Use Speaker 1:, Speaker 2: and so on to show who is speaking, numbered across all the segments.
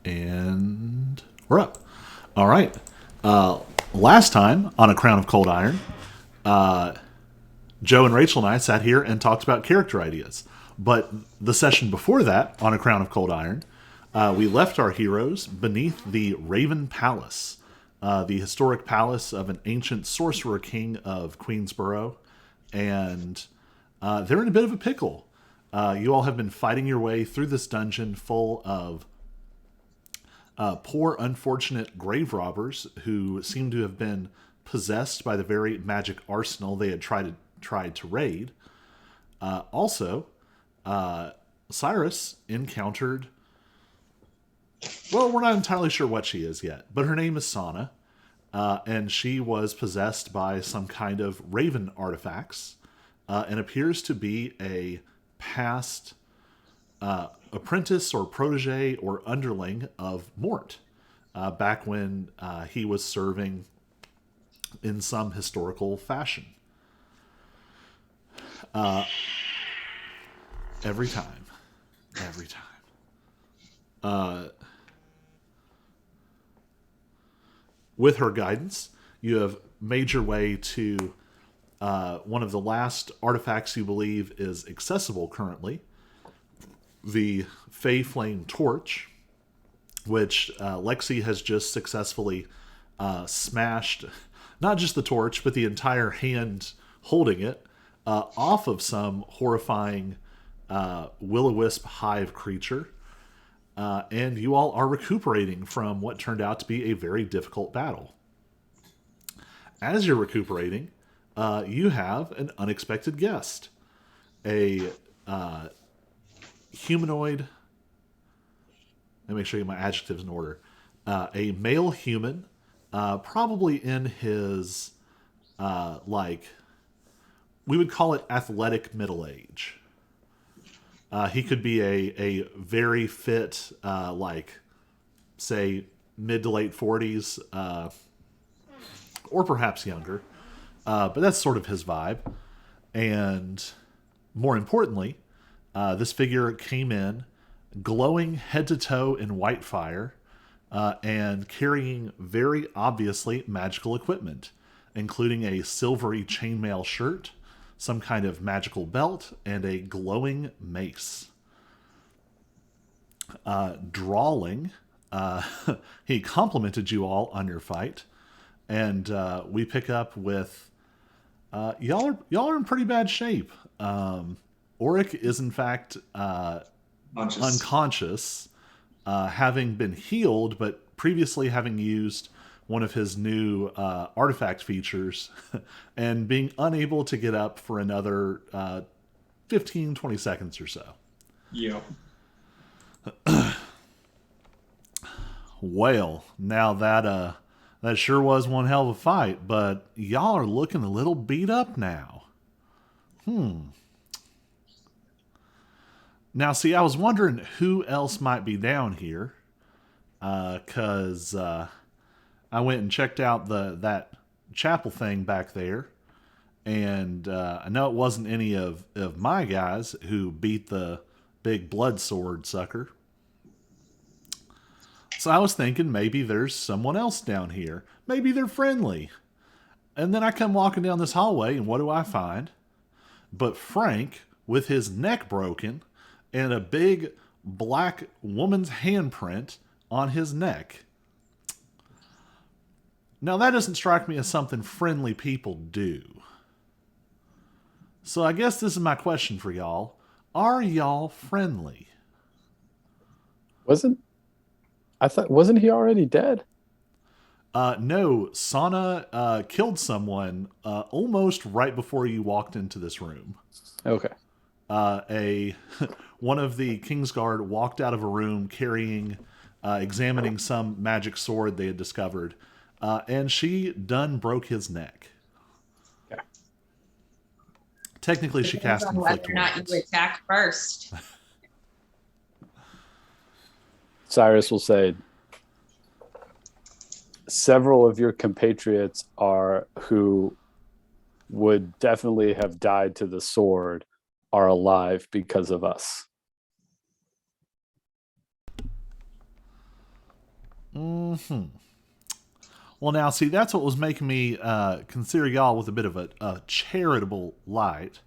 Speaker 1: And we're up. All right. Last time on A Crown of Cold Iron, Joe and Rachel and I sat here and talked about character ideas. But the session before that, on A Crown of Cold Iron, we left our heroes beneath the Raven Palace, the historic palace of an ancient sorcerer king of Queensborough. And they're in a bit of a pickle. You all have been fighting your way through this dungeon full of poor, unfortunate grave robbers who seem to have been possessed by the very magic arsenal they had tried to raid. Also, Cyrus encountered. Well, we're not entirely sure what she is yet, but her name is Sana, and she was possessed by some kind of raven artifacts, and appears to be a past apprentice or protege or underling of Mort, back when he was serving in some historical fashion. Every time. Every time. With her guidance, you have made your way to one of the last artifacts you believe is accessible currently, the Fey Flame Torch, which Lexi has just successfully smashed not just the torch, but the entire hand holding it off of some horrifying will-o-wisp hive creature. And you all are recuperating from what turned out to be a very difficult battle. As you're recuperating, you have an unexpected guest. A humanoid. Let me make sure I get my adjectives in order. A male human, probably in his, we would call it athletic middle age. He could be a very fit, say, mid to late 40s, or perhaps younger. But that's sort of his vibe. And more importantly, this figure came in glowing head to toe in white fire, and carrying very obviously magical equipment, including a silvery chainmail shirt, some kind of magical belt, and a glowing mace. Drawling, he complimented you all on your fight, and we pick up with y'all are in pretty bad shape. Auric is in fact unconscious, having been healed, but previously having used one of his new artifact features and being unable to get up for another 15, 20 seconds or so.
Speaker 2: Yep.
Speaker 1: Well, now that sure was one hell of a fight, but y'all are looking a little beat up now. Now, see, I was wondering who else might be down here, because I went and checked out that chapel thing back there, and I know it wasn't any of my guys who beat the big blood sword sucker. So I was thinking maybe there's someone else down here. Maybe they're friendly. And then I come walking down this hallway, and what do I find? But Frank, with his neck broken, and a big black woman's handprint on his neck. Now, that doesn't strike me as something friendly people do. So I guess this is my question for y'all. Are y'all friendly?
Speaker 3: Wasn't he already dead?
Speaker 1: No, Sana killed someone almost right before you walked into this room.
Speaker 3: Okay.
Speaker 1: A one of the Kingsguard walked out of a room carrying, examining some magic sword they had discovered, and she done broke his neck.
Speaker 3: Yeah.
Speaker 1: Technically, she cast inflict
Speaker 4: whether or not
Speaker 1: wounds.
Speaker 4: you attack first.
Speaker 3: Cyrus will say, several of your compatriots who would definitely have died to the sword are alive because of us.
Speaker 1: Well, now, see, that's what was making me consider y'all with a bit of a charitable light.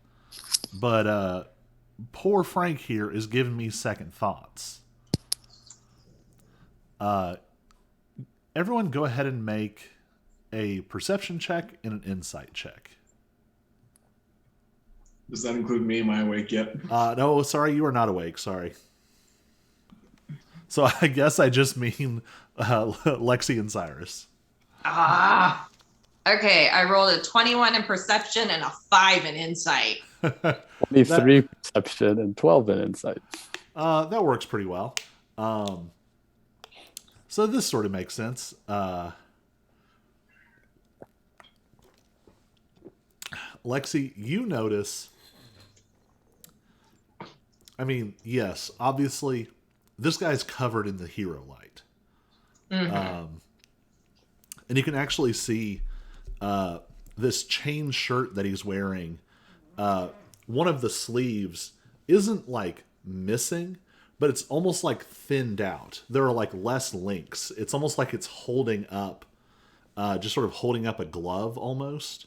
Speaker 1: But poor Frank here is giving me second thoughts. Everyone go ahead and make a perception check and an insight check.
Speaker 2: Does that include me? Am I awake yet?
Speaker 1: No, sorry, you are not awake. Sorry. So I guess I just mean Lexi and Cyrus.
Speaker 4: Ah. Okay, I rolled a 21 in perception and a 5 in insight.
Speaker 3: 23 perception and 12 in insight.
Speaker 1: That works pretty well. So this sort of makes sense. Lexi, you notice. I mean, yes, obviously, this guy's covered in the hero light. Mm-hmm. And you can actually see this chain shirt that he's wearing. One of the sleeves isn't like missing, but it's almost like thinned out. There are like less links. It's almost like it's holding up, just sort of holding up a glove almost.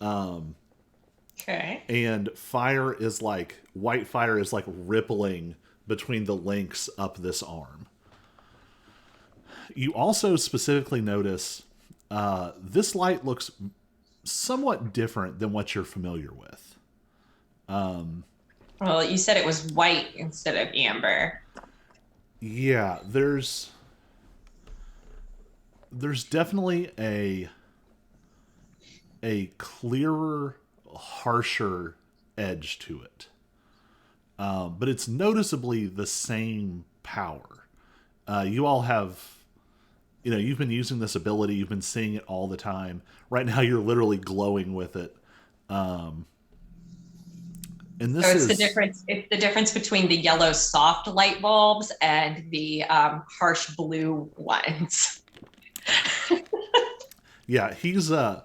Speaker 4: Okay.
Speaker 1: And white fire is like rippling between the links up this arm. You also specifically notice this light looks somewhat different than what you're familiar with.
Speaker 4: Well, you said it was white instead of amber.
Speaker 1: Yeah, there's definitely a clearer, harsher edge to it. But it's noticeably the same power. You all have, you've been using this ability, you've been seeing it all the time. Right now you're literally glowing with it. And this
Speaker 4: it's the difference between the yellow soft light bulbs and the harsh blue ones.
Speaker 1: Yeah, he's an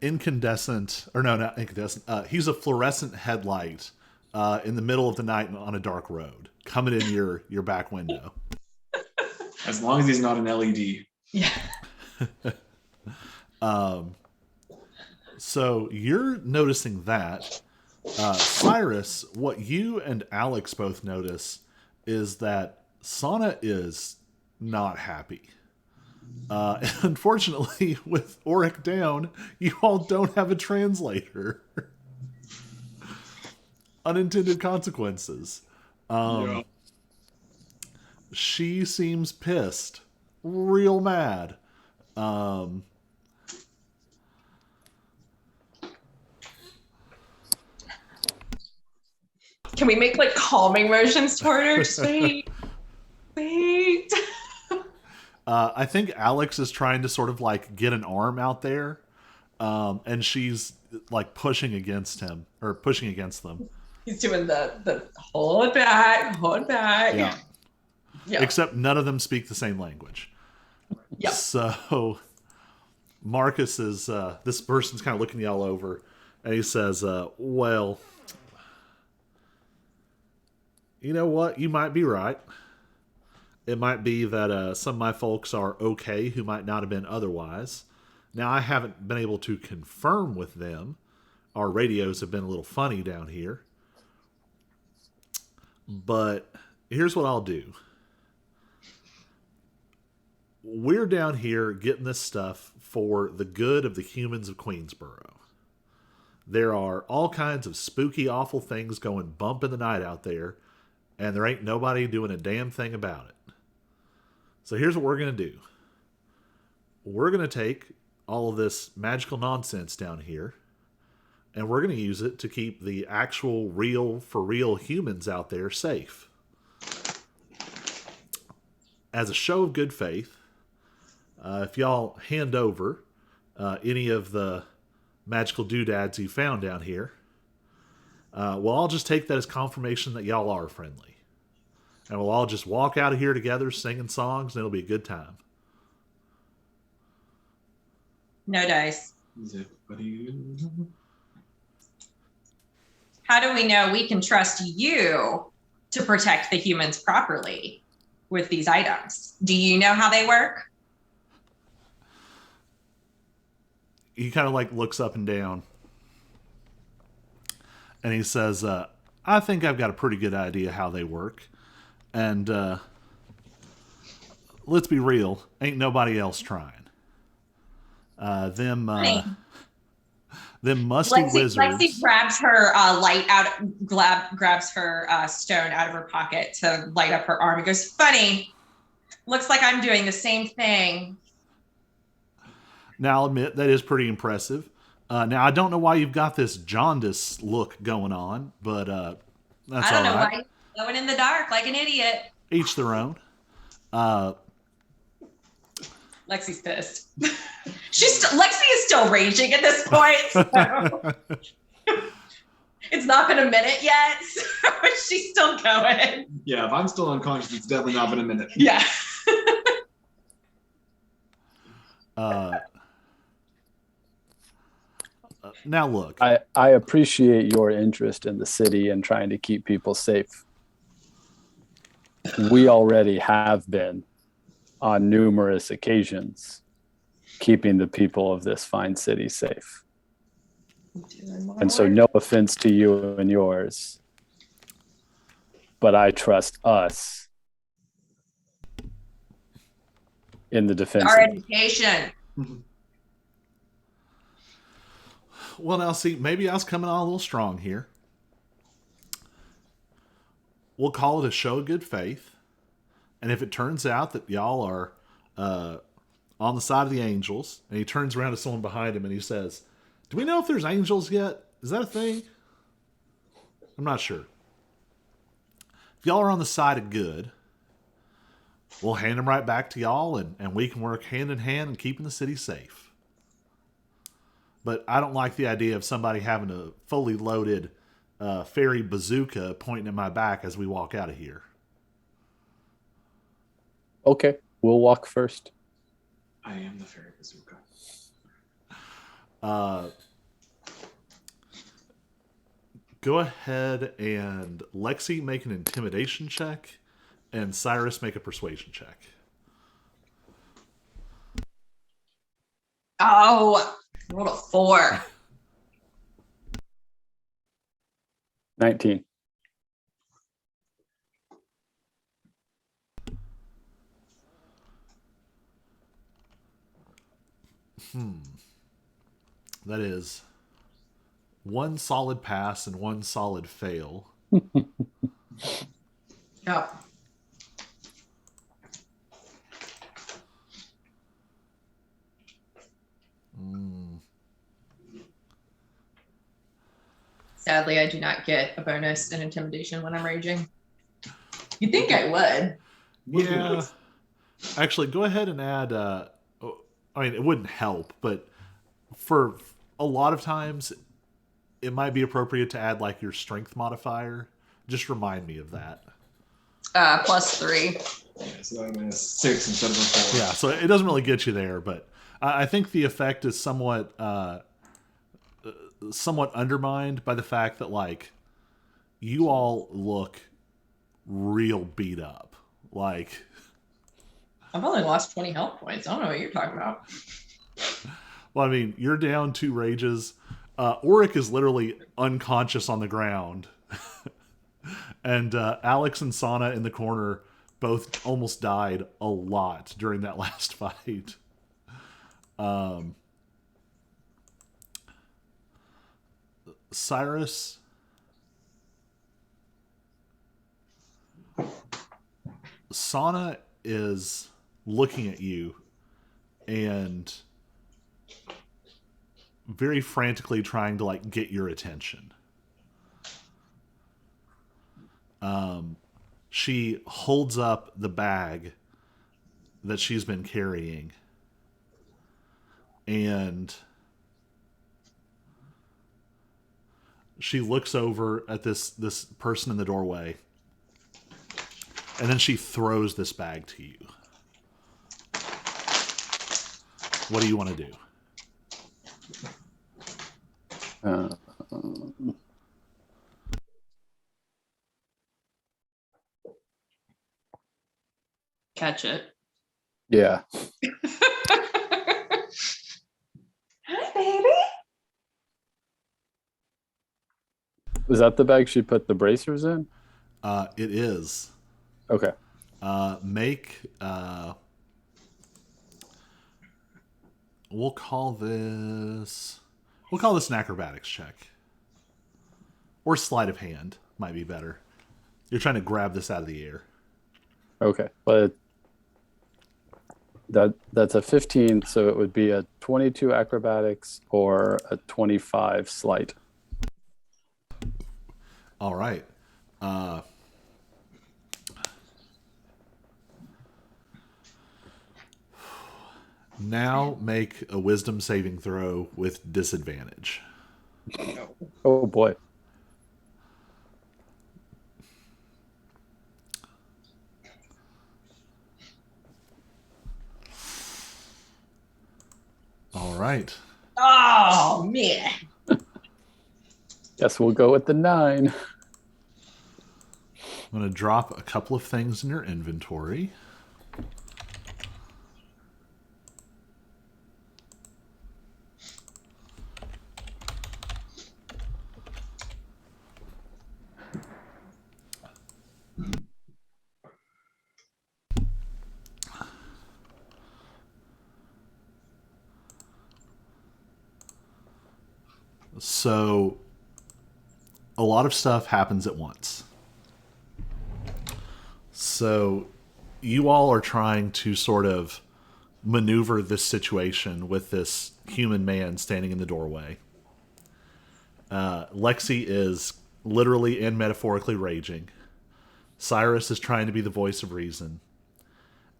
Speaker 1: incandescent, or no, not incandescent. He's a fluorescent headlight in the middle of the night on a dark road, coming in your back window.
Speaker 2: As long as he's not an LED.
Speaker 4: Yeah.
Speaker 1: So you're noticing that. Cyrus, what you and Alex both notice is that Sana is not happy. Unfortunately, with Auric down, you all don't have a translator. Unintended consequences.
Speaker 2: Yeah.
Speaker 1: She seems pissed. Real mad.
Speaker 4: Can we make like calming motions toward her? Just wait. Wait.
Speaker 1: I think Alex is trying to sort of like get an arm out there. And she's like pushing against him or pushing against them.
Speaker 4: He's doing the hold back.
Speaker 1: Yeah.
Speaker 4: Yeah.
Speaker 1: Except none of them speak the same language.
Speaker 4: Yeah.
Speaker 1: So Marcus is, this person's kind of looking y'all over and he says, well, you know what? You might be right. It might be that some of my folks are okay who might not have been otherwise. Now, I haven't been able to confirm with them. Our radios have been a little funny down here. But here's what I'll do. We're down here getting this stuff for the good of the humans of Queensboro. There are all kinds of spooky, awful things going bump in the night out there, and there ain't nobody doing a damn thing about it. So here's what we're going to do. We're going to take all of this magical nonsense down here, and we're going to use it to keep the actual real, for real humans out there safe. As a show of good faith, if y'all hand over any of the magical doodads you found down here, well, I'll just take that as confirmation that y'all are friendly. And we'll all just walk out of here together singing songs, and it'll be a good time.
Speaker 4: No dice.
Speaker 2: Everybody...
Speaker 4: How do we know we can trust you to protect the humans properly? with these items. Do you know how they work?
Speaker 1: He kind of like looks up and down, and he says, I think I've got a pretty good idea how they work. And let's be real, ain't nobody else trying. Them musty wizards.
Speaker 4: Lexi grabs her grabs her stone out of her pocket to light up her arm and goes, funny, looks like I'm doing the same thing.
Speaker 1: Now, I'll admit, that is pretty impressive. Now, I don't know why you've got this jaundice look going on, but that's
Speaker 4: I don't
Speaker 1: all
Speaker 4: know
Speaker 1: right.
Speaker 4: why you're going in the dark like an idiot.
Speaker 1: Each their own.
Speaker 4: Lexi's pissed. Lexi is still raging at this point. So. It's not been a minute yet, so she's still going.
Speaker 2: Yeah, if I'm still unconscious, it's definitely not been a minute.
Speaker 4: Yeah.
Speaker 1: Now, look.
Speaker 3: I appreciate your interest in the city and trying to keep people safe. We already have been, on numerous occasions, keeping the people of this fine city safe. And so no offense to you and yours, but I trust us in the defense.
Speaker 4: Our education.
Speaker 1: Well, now, see, maybe I was coming on a little strong here. We'll call it a show of good faith. And if it turns out that y'all are on the side of the angels, and he turns around to someone behind him and he says, do we know if there's angels yet? Is that a thing? I'm not sure. If y'all are on the side of good, we'll hand them right back to y'all, and we can work hand in hand in keeping the city safe. But I don't like the idea of somebody having a fully loaded fairy bazooka pointing at my back as we walk out of here.
Speaker 3: Okay, we'll walk first.
Speaker 2: I am the fairy bazooka.
Speaker 1: Go ahead and Lexi make an intimidation check, and Cyrus make a persuasion check.
Speaker 4: Oh, rolled a 4.
Speaker 3: 19.
Speaker 1: That is one solid pass and one solid fail.
Speaker 4: Yep. Sadly, I do not get a bonus in intimidation when I'm raging. You'd think I would.
Speaker 1: Yeah. Actually, go ahead and add... I mean, it wouldn't help, but for a lot of times, it might be appropriate to add, like, your strength modifier. Just remind me of that.
Speaker 4: +3.
Speaker 2: Yeah, so that would have been a 6 instead of a 4.
Speaker 1: Yeah, so it doesn't really get you there, but I think the effect is somewhat undermined by the fact that, like, you all look real beat up. Like,
Speaker 4: I've only lost 20 health points. I don't know what you're talking about.
Speaker 1: well, I mean, you're down 2 rages. Auric is literally unconscious on the ground. And Alex and Sana in the corner both almost died a lot during that last fight. Cyrus, Sana is looking at you and very frantically trying to, like, get your attention. She holds up the bag that she's been carrying, and she looks over at this person in the doorway, and then she throws this bag to you. What do you want to do?
Speaker 4: catch it.
Speaker 3: Yeah.
Speaker 4: Hi, baby.
Speaker 3: Was that the bag she put the bracers in?
Speaker 1: It is.
Speaker 3: Okay.
Speaker 1: Make. We'll call this. We'll call this an acrobatics check. Or sleight of hand might be better. You're trying to grab this out of the air.
Speaker 3: Okay. But that's a 15, so it would be a 22 acrobatics or a 25 sleight.
Speaker 1: All right. Now make a wisdom saving throw with disadvantage.
Speaker 3: Oh boy.
Speaker 1: All right.
Speaker 4: Oh, man.
Speaker 3: Guess we'll go with the 9.
Speaker 1: I'm going to drop a couple of things in your inventory. So, a lot of stuff happens at once. So, you all are trying to sort of maneuver this situation with this human man standing in the doorway. Lexi is literally and metaphorically raging. Cyrus is trying to be the voice of reason.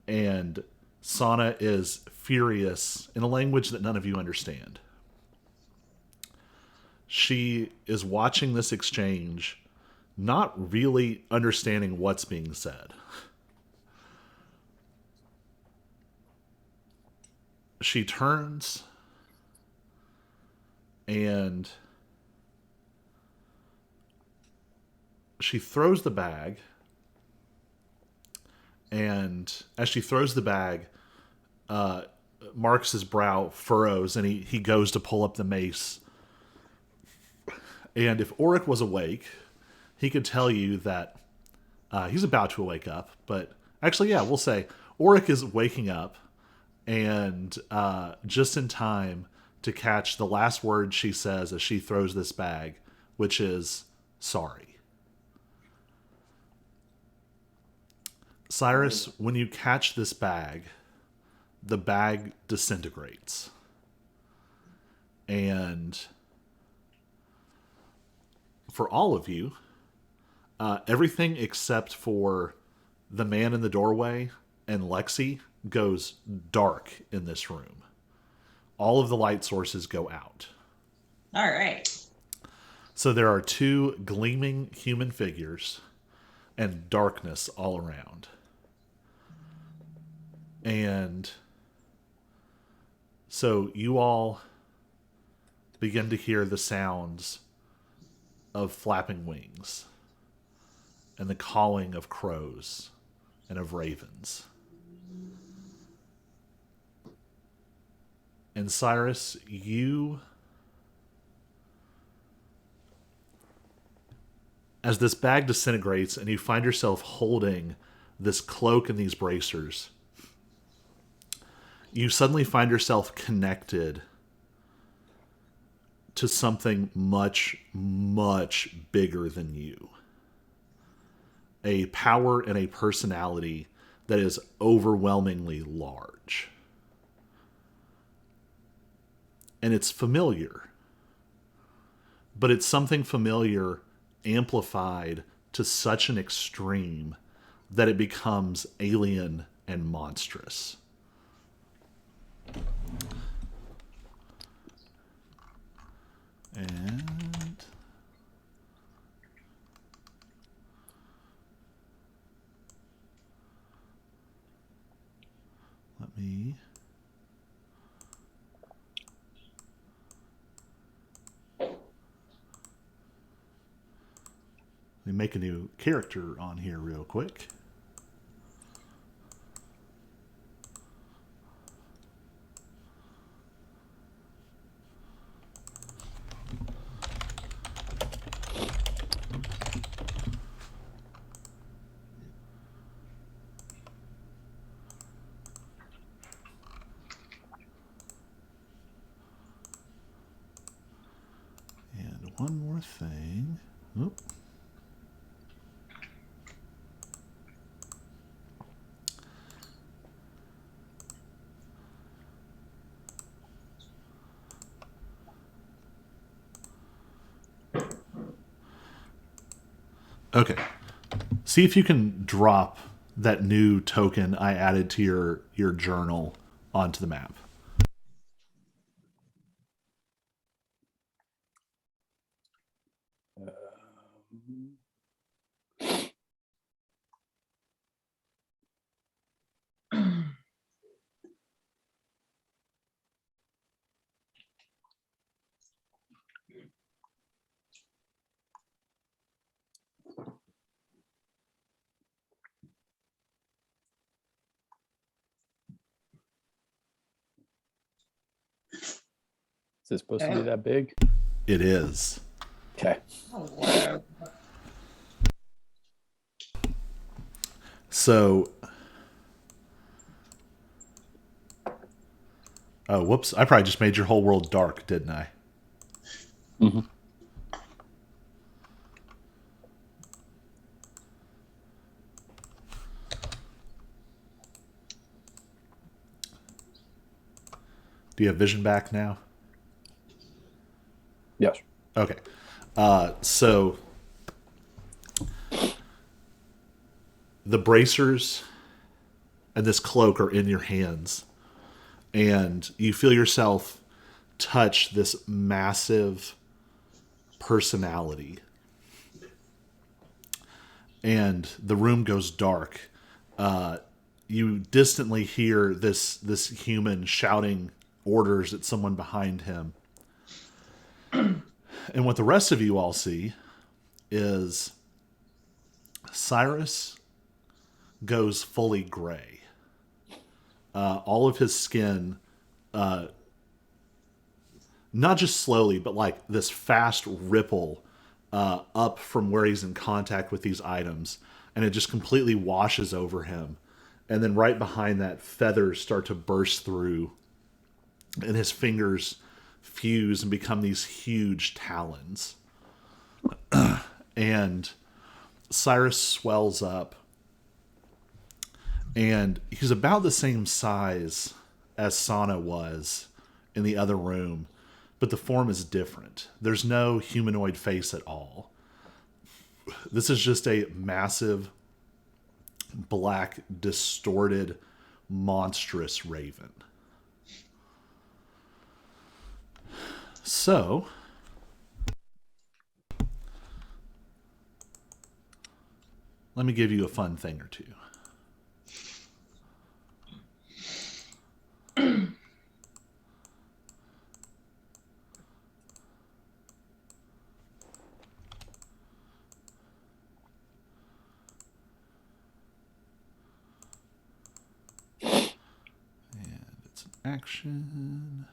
Speaker 1: And Sana is furious in a language that none of you understand. She is watching this exchange, not really understanding what's being said. She turns and she throws the bag. And as she throws the bag, Marcus's brow furrows and he goes to pull up the mace. And if Auric was awake, he could tell you that he's about to wake up. But actually, yeah, we'll say Auric is waking up and just in time to catch the last word she says as she throws this bag, which is sorry. Cyrus, when you catch this bag, the bag disintegrates. And for all of you, everything except for the man in the doorway and Lexi goes dark in this room. All of the light sources go out.
Speaker 4: All right.
Speaker 1: So there are 2 gleaming human figures and darkness all around. And so you all begin to hear the sounds of flapping wings and the calling of crows and of ravens. And Cyrus, you, as this bag disintegrates and you find yourself holding this cloak and these bracers, you suddenly find yourself connected to something much, much bigger than you. A power and a personality that is overwhelmingly large. And it's familiar. But it's something familiar amplified to such an extreme that it becomes alien and monstrous. And let me make a new character on here real quick. one more thing. Oop. Okay. See if you can drop that new token I added to your journal onto the map.
Speaker 3: Is it supposed to be that big?
Speaker 1: It is.
Speaker 3: Okay.
Speaker 4: Oh, Lord.
Speaker 1: So, oh, whoops. I probably just made your whole world dark, didn't I?
Speaker 3: Mm-hmm.
Speaker 1: Do you have vision back now?
Speaker 3: Yes.
Speaker 1: Okay. So the bracers and this cloak are in your hands, and you feel yourself touch this massive personality. And the room goes dark. You distantly hear this human shouting orders at someone behind him. And what the rest of you all see is Cyrus goes fully gray. All of his skin, not just slowly, but like this fast ripple up from where he's in contact with these items, and it just completely washes over him. And then right behind that, feathers start to burst through, and his fingers fuse and become these huge talons. And Cyrus swells up, and he's about the same size as Sana was in the other room, but the form is different. There's no humanoid face at all. This is just a massive, black, distorted, monstrous raven. So, let me give you a fun thing or two. And it's an action.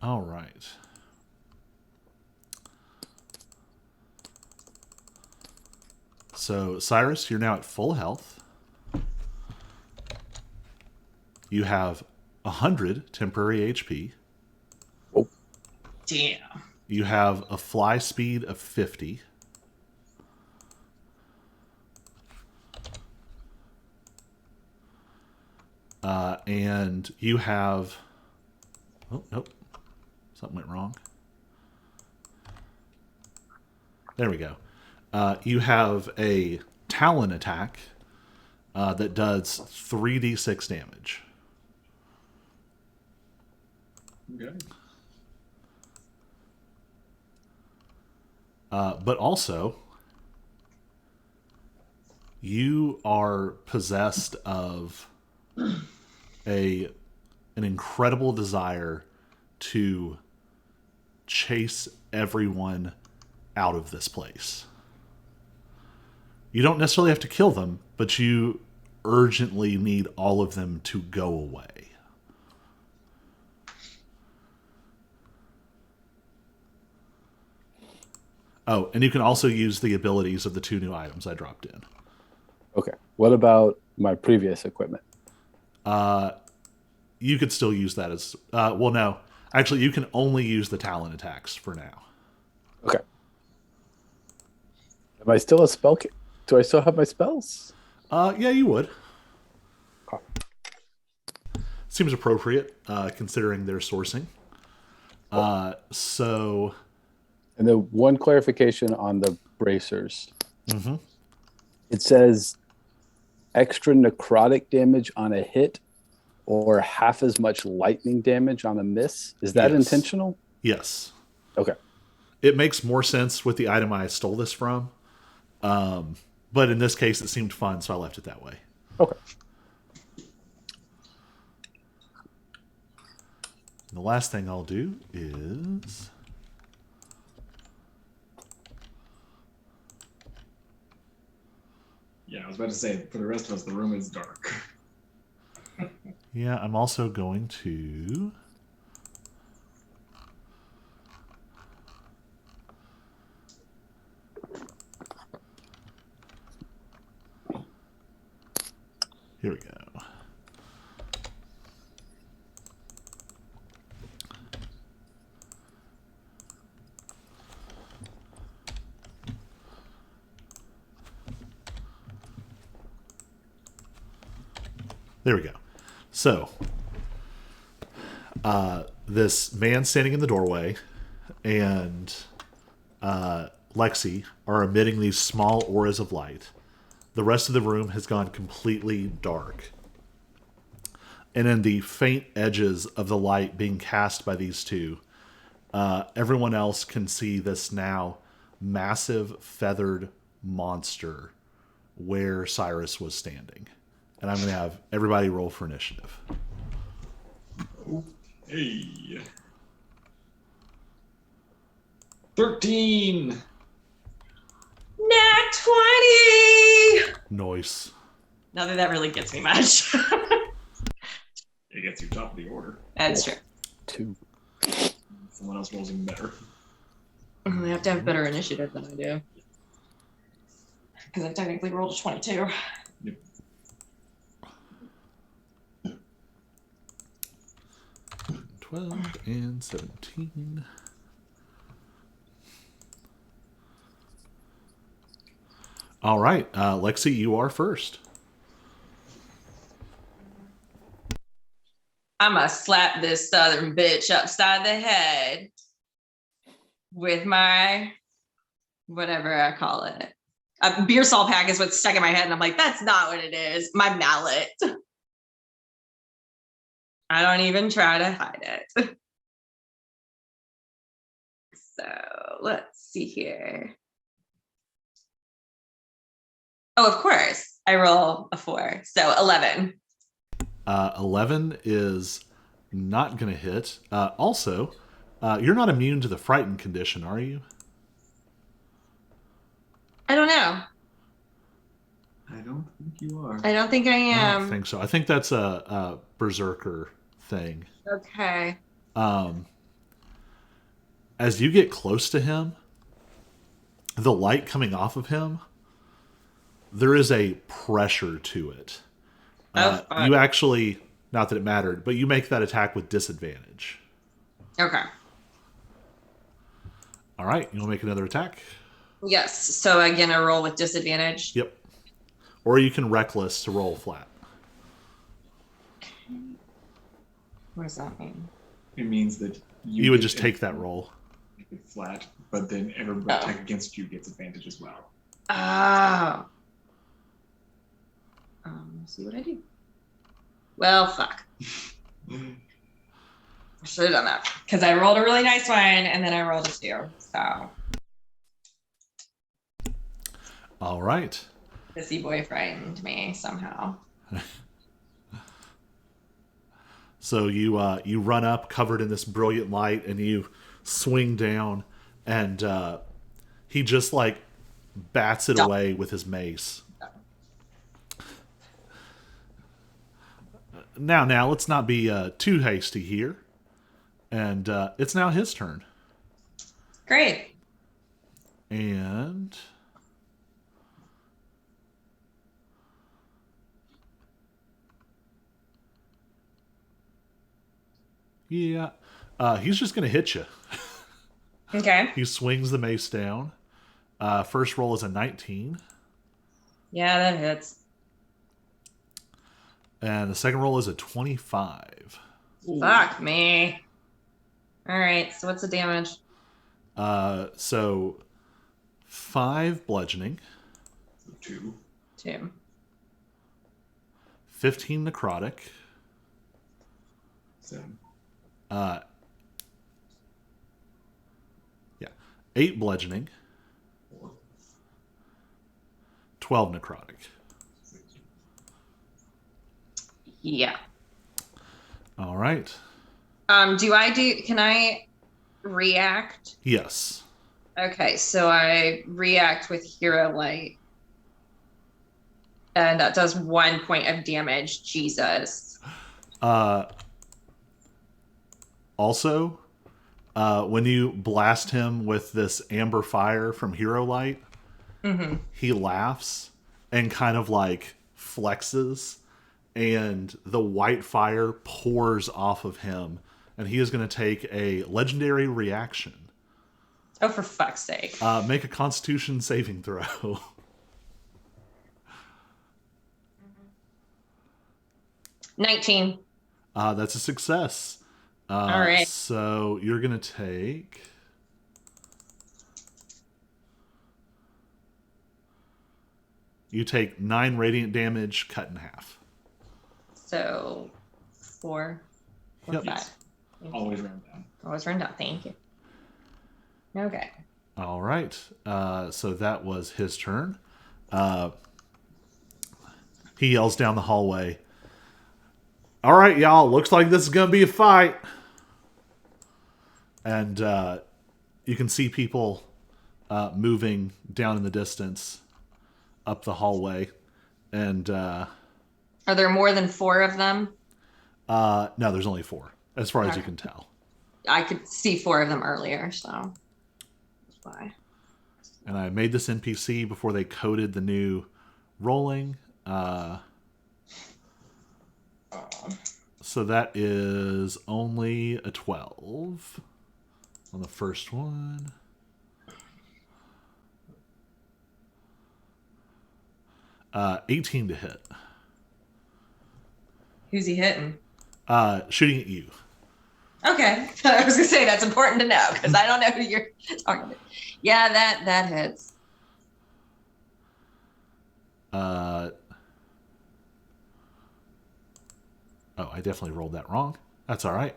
Speaker 1: All right. So, Cyrus, you're now at full health. You have 100 temporary HP.
Speaker 4: Damn.
Speaker 1: You have a fly speed of 50. And you have... Oh, nope. Something went wrong. There we go. You have a Talon attack that does 3d6 damage.
Speaker 2: Okay.
Speaker 1: But also, you are possessed of an incredible desire to chase everyone out of this place. You don't necessarily have to kill them, but you urgently need all of them to go away. Oh, and you can also use the abilities of the 2 new items I dropped in.
Speaker 3: Okay. What about my previous equipment?
Speaker 1: You could still use that as well. No, actually, you can only use the talent attacks for now.
Speaker 3: Okay. Am I still a spell? Do I still have my spells?
Speaker 1: Yeah, you would.
Speaker 3: Okay.
Speaker 1: Seems appropriate considering their sourcing. So,
Speaker 3: And then one clarification on the bracers.
Speaker 1: mhm.
Speaker 3: It says extra necrotic damage on a hit or half as much lightning damage on a miss. Is that
Speaker 1: Yes.
Speaker 3: intentional?
Speaker 1: Yes,
Speaker 3: Okay.
Speaker 1: it makes more sense with the item I stole this from. But in this case, it seemed fun, so I left it that way.
Speaker 3: Okay.
Speaker 1: And the last thing I'll do is
Speaker 2: Yeah, I was about to say, for the rest of us, the room is dark.
Speaker 1: yeah, I'm also going to here we go. There we go. So, this man standing in the doorway and Lexi are emitting these small auras of light. The rest of the room has gone completely dark. And in the faint edges of the light being cast by these two, everyone else can see this now massive feathered monster where Cyrus was standing. And I'm going to have everybody roll for initiative.
Speaker 2: Hey. 13!
Speaker 4: Nat 20!
Speaker 1: Noise.
Speaker 4: Not that that really gets me much.
Speaker 2: It gets you top of the order.
Speaker 4: That's true.
Speaker 3: 2.
Speaker 2: Someone else rolls even better.
Speaker 4: They have to have better initiative than I do. Because I technically rolled a 22.
Speaker 2: Yep.
Speaker 1: 12 and 17. All right, Lexi, you are first.
Speaker 4: I'm gonna slap this southern bitch upside the head with my whatever I call it. A beer salt pack is what's stuck in my head, and I'm like, that's not what it is. My mallet. I don't even try to hide it. So let's see here. Oh, of course. I roll a 4. So 11.
Speaker 1: 11 is not going to hit. Also, you're not immune to the frightened condition, are you?
Speaker 4: I don't know.
Speaker 2: I don't think you are.
Speaker 4: I don't think I
Speaker 1: I
Speaker 4: am.
Speaker 1: don't think so. I think that's a berserker thing.
Speaker 4: Okay.
Speaker 1: As you get close to him, the light coming off of him, there is a pressure to it.
Speaker 4: Fuck.
Speaker 1: You actually, not that it mattered, but you make that attack with disadvantage.
Speaker 4: Okay.
Speaker 1: All right, you want to make another attack?
Speaker 4: Yes. So again, I roll with disadvantage.
Speaker 1: Yep. Or you can reckless to roll flat.
Speaker 4: What does that mean?
Speaker 2: It means that
Speaker 1: You would
Speaker 2: get
Speaker 1: just take that roll.
Speaker 2: it flat, but then every
Speaker 4: Oh.
Speaker 2: attack against you gets advantage as well.
Speaker 4: Oh. Let's see what I do. Well, fuck. I should have done that because I rolled a really nice one and then I rolled a 2. So
Speaker 1: All right.
Speaker 4: pissy boy frightened me somehow.
Speaker 1: So you run up covered in this brilliant light and you swing down and he just like bats it away with his mace. Now, let's not be too hasty here. And it's now his turn.
Speaker 4: Great.
Speaker 1: And yeah, he's just going to hit you.
Speaker 4: Okay.
Speaker 1: He swings the mace down. First roll is a 19.
Speaker 4: Yeah, that hits.
Speaker 1: And the second roll is a 25.
Speaker 4: Fuck me. All right. So what's the damage?
Speaker 1: So 5 bludgeoning,
Speaker 2: So 2.
Speaker 4: 2.
Speaker 1: 15 necrotic,
Speaker 2: 7.
Speaker 1: uh, 8 bludgeoning,
Speaker 2: 4.
Speaker 1: 12 necrotic.
Speaker 2: 6.
Speaker 4: Yeah.
Speaker 1: All right.
Speaker 4: Can I react?
Speaker 1: Yes.
Speaker 4: Okay, so I react with Hero Light. And that does 1 point of damage. Jesus.
Speaker 1: Also, when you blast him with this amber fire from Hero Light,
Speaker 4: Mm-hmm.
Speaker 1: he laughs and kind of like flexes, and the white fire pours off of him, and he is going to take a legendary reaction.
Speaker 4: Oh, for fuck's sake.
Speaker 1: Make a Constitution saving throw.
Speaker 4: 19.
Speaker 1: That's a success.
Speaker 4: All right.
Speaker 1: So you're going to take... You take 9 radiant damage, cut in half.
Speaker 4: So 4 or
Speaker 1: Yep.
Speaker 4: 5.
Speaker 2: Always round down.
Speaker 4: Always run down. Thank you. Okay.
Speaker 1: All right. So that was his turn. He yells down the hallway. All right, y'all. Looks like this is going to be a fight. And you can see people moving down in the distance up the hallway. And
Speaker 4: Are there more than 4 of them?
Speaker 1: no, there's only 4, as far as you
Speaker 4: Okay.
Speaker 1: can tell.
Speaker 4: I could see 4 of them earlier, so that's why.
Speaker 1: And I made this NPC before they coded the new rolling. So that is only a 12 on the first one. Uh, 18 to hit.
Speaker 4: Who's he hitting?
Speaker 1: Shooting at you.
Speaker 4: Okay. I was gonna say that's important to know because I don't know who you're talking to. Yeah, that hits.
Speaker 1: Oh, I definitely rolled that wrong. That's all right.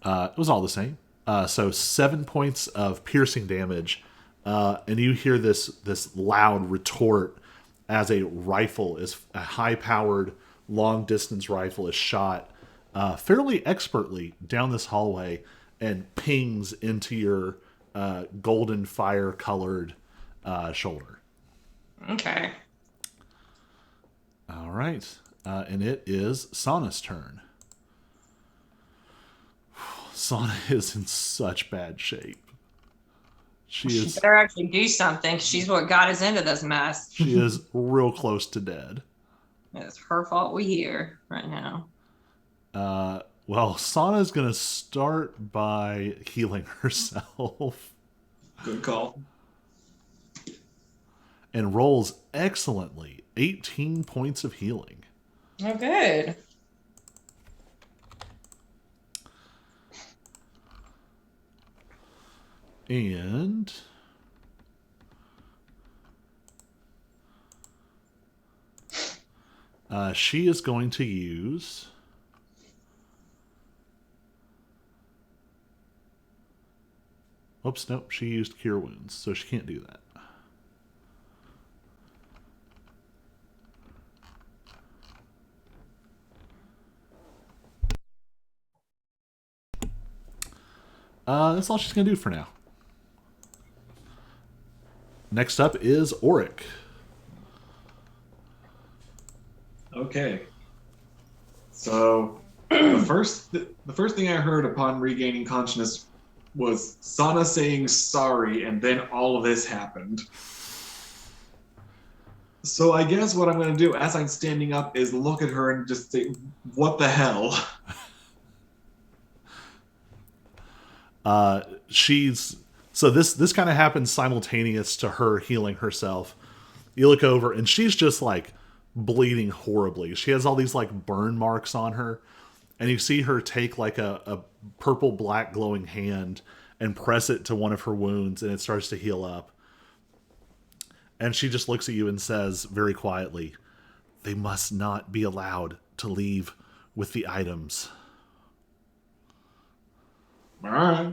Speaker 1: It was all the same. So 7 points of piercing damage, and you hear this loud retort as a high-powered, long-distance rifle is shot fairly expertly down this hallway and pings into your golden fire-colored shoulder.
Speaker 4: Okay.
Speaker 1: All right. And it is Sana's turn. Sana is in such bad shape. She
Speaker 4: She
Speaker 1: is
Speaker 4: better actually do something. She's what got us into this mess.
Speaker 1: she is real close to dead.
Speaker 4: It's her fault we're here right now.
Speaker 1: Well, Sana's gonna start by healing herself
Speaker 2: Good call.
Speaker 1: and rolls excellently. 18 points of healing.
Speaker 4: Oh, good.
Speaker 1: And she is going to use oops, nope, she used Cure Wounds, so she can't do that. That's all she's going to do for now. Next up is Auric.
Speaker 2: Okay. So the first thing I heard upon regaining consciousness was Sana saying sorry, and then all of this happened. So I guess what I'm going to do as I'm standing up is look at her and just say, what the hell?
Speaker 1: This kind of happens simultaneous to her healing herself. You look over and she's just like bleeding horribly. She has all these like burn marks on her, and you see her take like a purple black glowing hand and press it to one of her wounds, and it starts to heal up. And she just looks at you and says very quietly, "They must not be allowed to leave with the items."
Speaker 2: All right.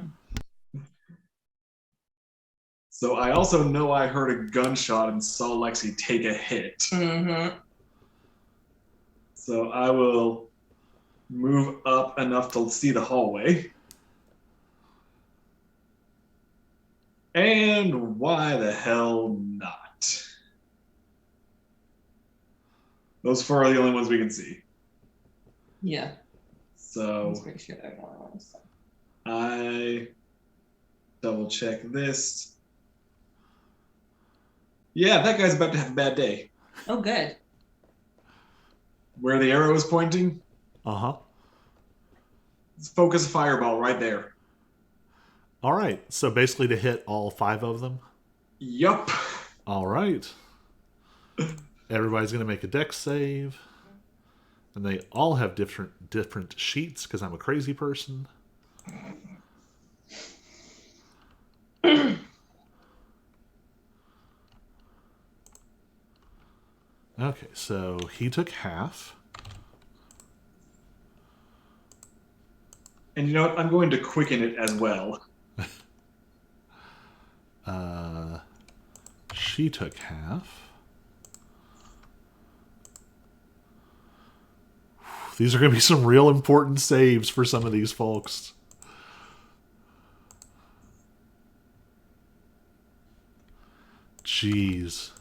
Speaker 2: So I also know I heard a gunshot and saw Lexi take a hit.
Speaker 4: Mm-hmm.
Speaker 2: So I will move up enough to see the hallway. And why the hell not? Those four are the only ones we can see.
Speaker 4: Yeah.
Speaker 2: So
Speaker 4: Let's make sure they're the only ones.
Speaker 2: I double check this. Yeah, that guy's about to have a bad day.
Speaker 4: Oh, good.
Speaker 2: Where the arrow is pointing,
Speaker 1: Uh-huh.
Speaker 2: let's focus a fireball right there.
Speaker 1: All right. So basically to hit all 5 of them.
Speaker 2: Yup.
Speaker 1: All right. Everybody's going to make a dex save. And they all have different sheets because I'm a crazy person. Okay, so he took half.
Speaker 2: And you know what? I'm going to quicken it as well.
Speaker 1: She took half. These are going to be some real important saves for some of these folks. Jeez.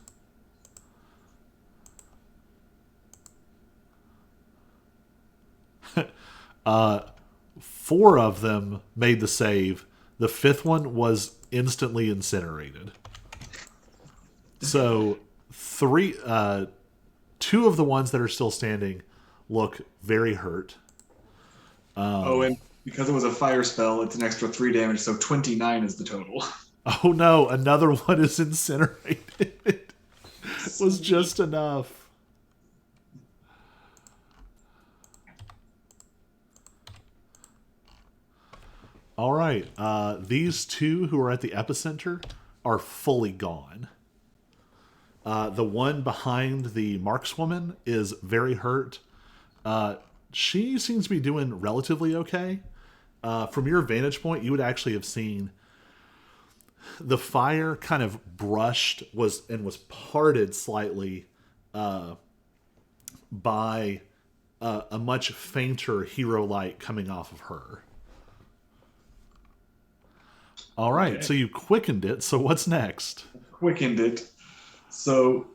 Speaker 1: Four of them made the save. The 5th one was instantly incinerated. So 2 of the ones that are still standing look very hurt.
Speaker 2: And because it was a fire spell, it's an extra 3 damage, so 29 is the total.
Speaker 1: Oh no, another one is incinerated. It was just enough. All right, these 2 who are at the epicenter are fully gone. The one behind the markswoman is very hurt. She seems to be doing relatively okay. From your vantage point, you would actually have seen the fire kind of brushed was parted slightly by a much fainter hero light coming off of her. All right,
Speaker 2: Okay.
Speaker 1: So you quickened it. So what's next?
Speaker 2: Quickened it. So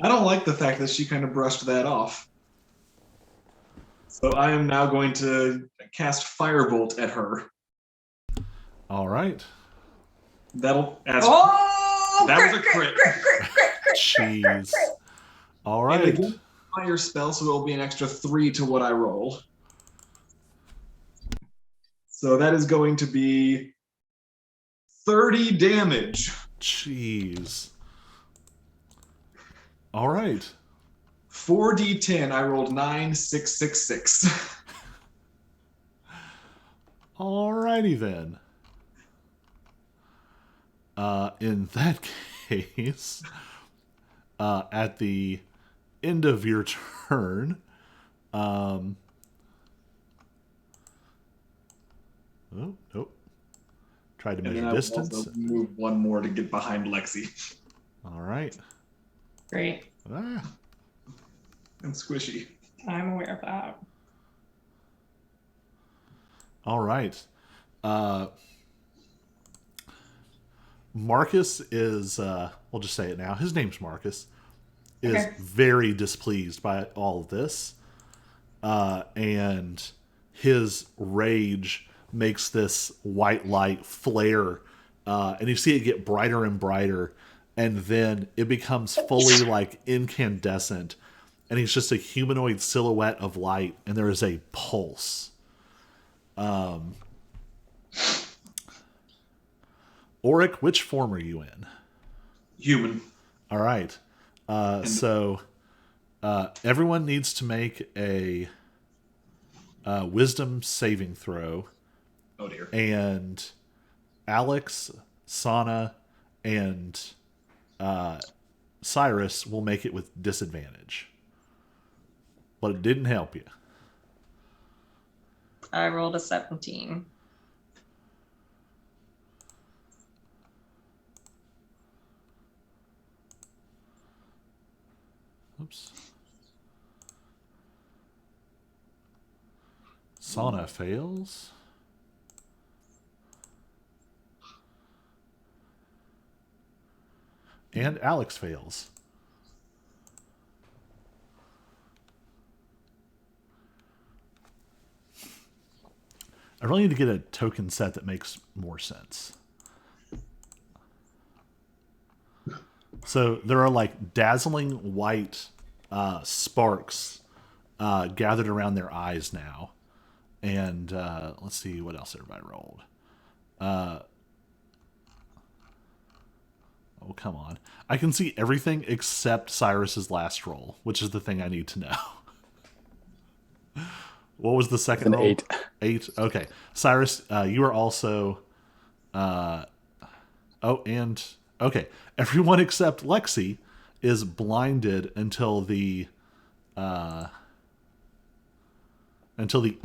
Speaker 2: I don't like the fact that she kind of brushed that off. So I am now going to cast Firebolt at her.
Speaker 1: All right.
Speaker 2: That'll as
Speaker 4: Oh,
Speaker 2: That was a crit.
Speaker 1: Jeez. All
Speaker 2: And
Speaker 1: right.
Speaker 2: again, fire spell, so it'll be an extra 3 to what I roll. So that is going to be 30 damage.
Speaker 1: Jeez. All right.
Speaker 2: 4d10. I rolled 9, 6, 6, 6.
Speaker 1: All righty then. In that case, at the end of your turn, oh, nope. Tried to
Speaker 2: And then
Speaker 1: measure
Speaker 2: I will
Speaker 1: distance.
Speaker 2: also move 1 more to get behind Lexi.
Speaker 1: All right.
Speaker 4: Great.
Speaker 1: Ah,
Speaker 2: And squishy.
Speaker 4: I'm aware of that.
Speaker 1: all right. Marcus is, we'll just say it now. His name's Marcus. Is
Speaker 4: Okay.
Speaker 1: very displeased by all of this. And his rage makes this white light flare, and you see it get brighter and brighter, and then it becomes fully like incandescent, and he's just a humanoid silhouette of light, and there is a pulse. Auric, which form are you in?
Speaker 2: Human.
Speaker 1: All right. So everyone needs to make a wisdom saving throw,
Speaker 2: Oh dear.
Speaker 1: and Alex, Sana, and Cyrus will make it with disadvantage. But it didn't help you.
Speaker 4: I rolled a 17.
Speaker 1: Oops. Sana fails. And Alex fails. I really need to get a token set that makes more sense. So there are like dazzling white sparks gathered around their eyes now. And let's see what else everybody rolled. Oh, come on. I can see everything except Cyrus's last roll, which is the thing I need to know. What was the second roll?
Speaker 3: 8.
Speaker 1: 8. Okay. Cyrus, you are also okay. Everyone except Lexi is blinded until the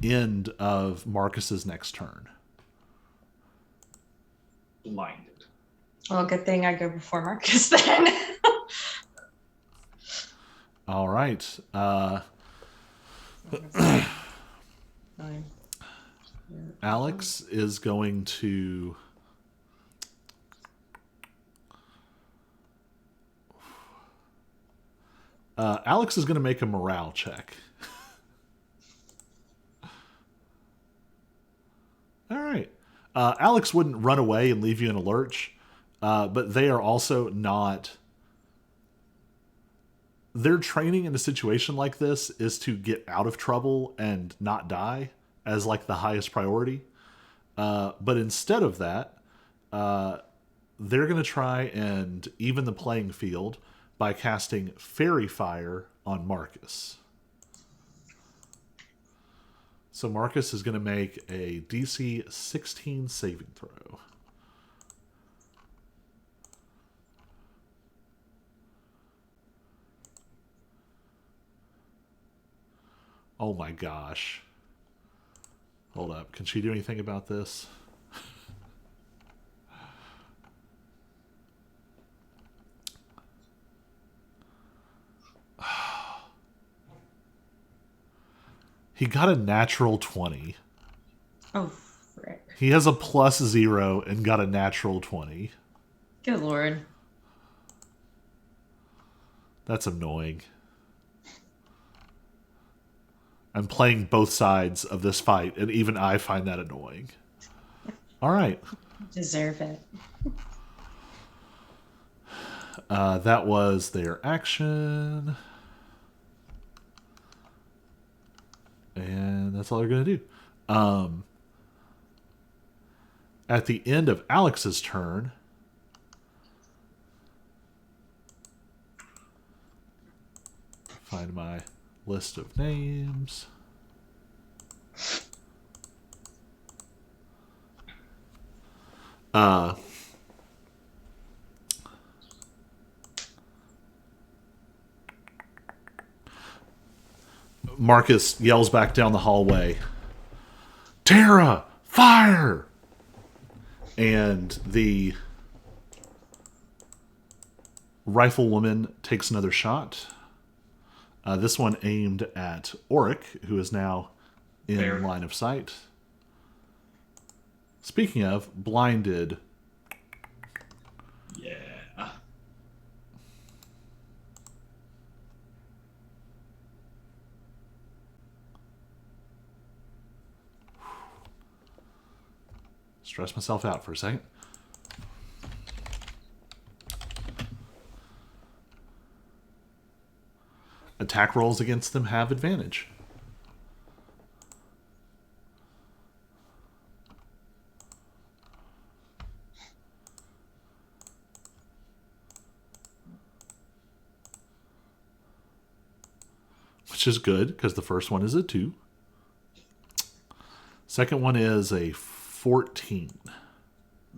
Speaker 1: end of Marcus's next turn.
Speaker 2: Blinded.
Speaker 4: Well, good thing I go before Marcus then.
Speaker 1: All right.
Speaker 4: Nine.
Speaker 1: Alex is going to make a morale check. All right. Alex wouldn't run away and leave you in a lurch, but they are also not. Their training in a situation like this is to get out of trouble and not die as like the highest priority. But instead of that, they're going to try and even the playing field by casting Fairy Fire on Marcus. So Marcus is going to make a DC 16 saving throw. Oh my gosh. Hold up. Can she do anything about this? He got a natural 20.
Speaker 4: Oh, frick.
Speaker 1: He has a +0 and got a natural 20.
Speaker 4: Good lord.
Speaker 1: That's annoying. I'm playing both sides of this fight, and even I find that annoying. All right.
Speaker 4: Deserve it.
Speaker 1: That was their action. And that's all they're going to do. At the end of Alex's turn, find my list of names. Marcus yells back down the hallway, "Tara, fire!" And the riflewoman takes another shot. This one aimed at Auric, who is now in
Speaker 2: Fair.
Speaker 1: line of sight. Speaking of, blinded.
Speaker 2: Yeah.
Speaker 1: Stress myself out for a second. Attack rolls against them have advantage. Which is good, because the first one is a 2. Second one is a 14.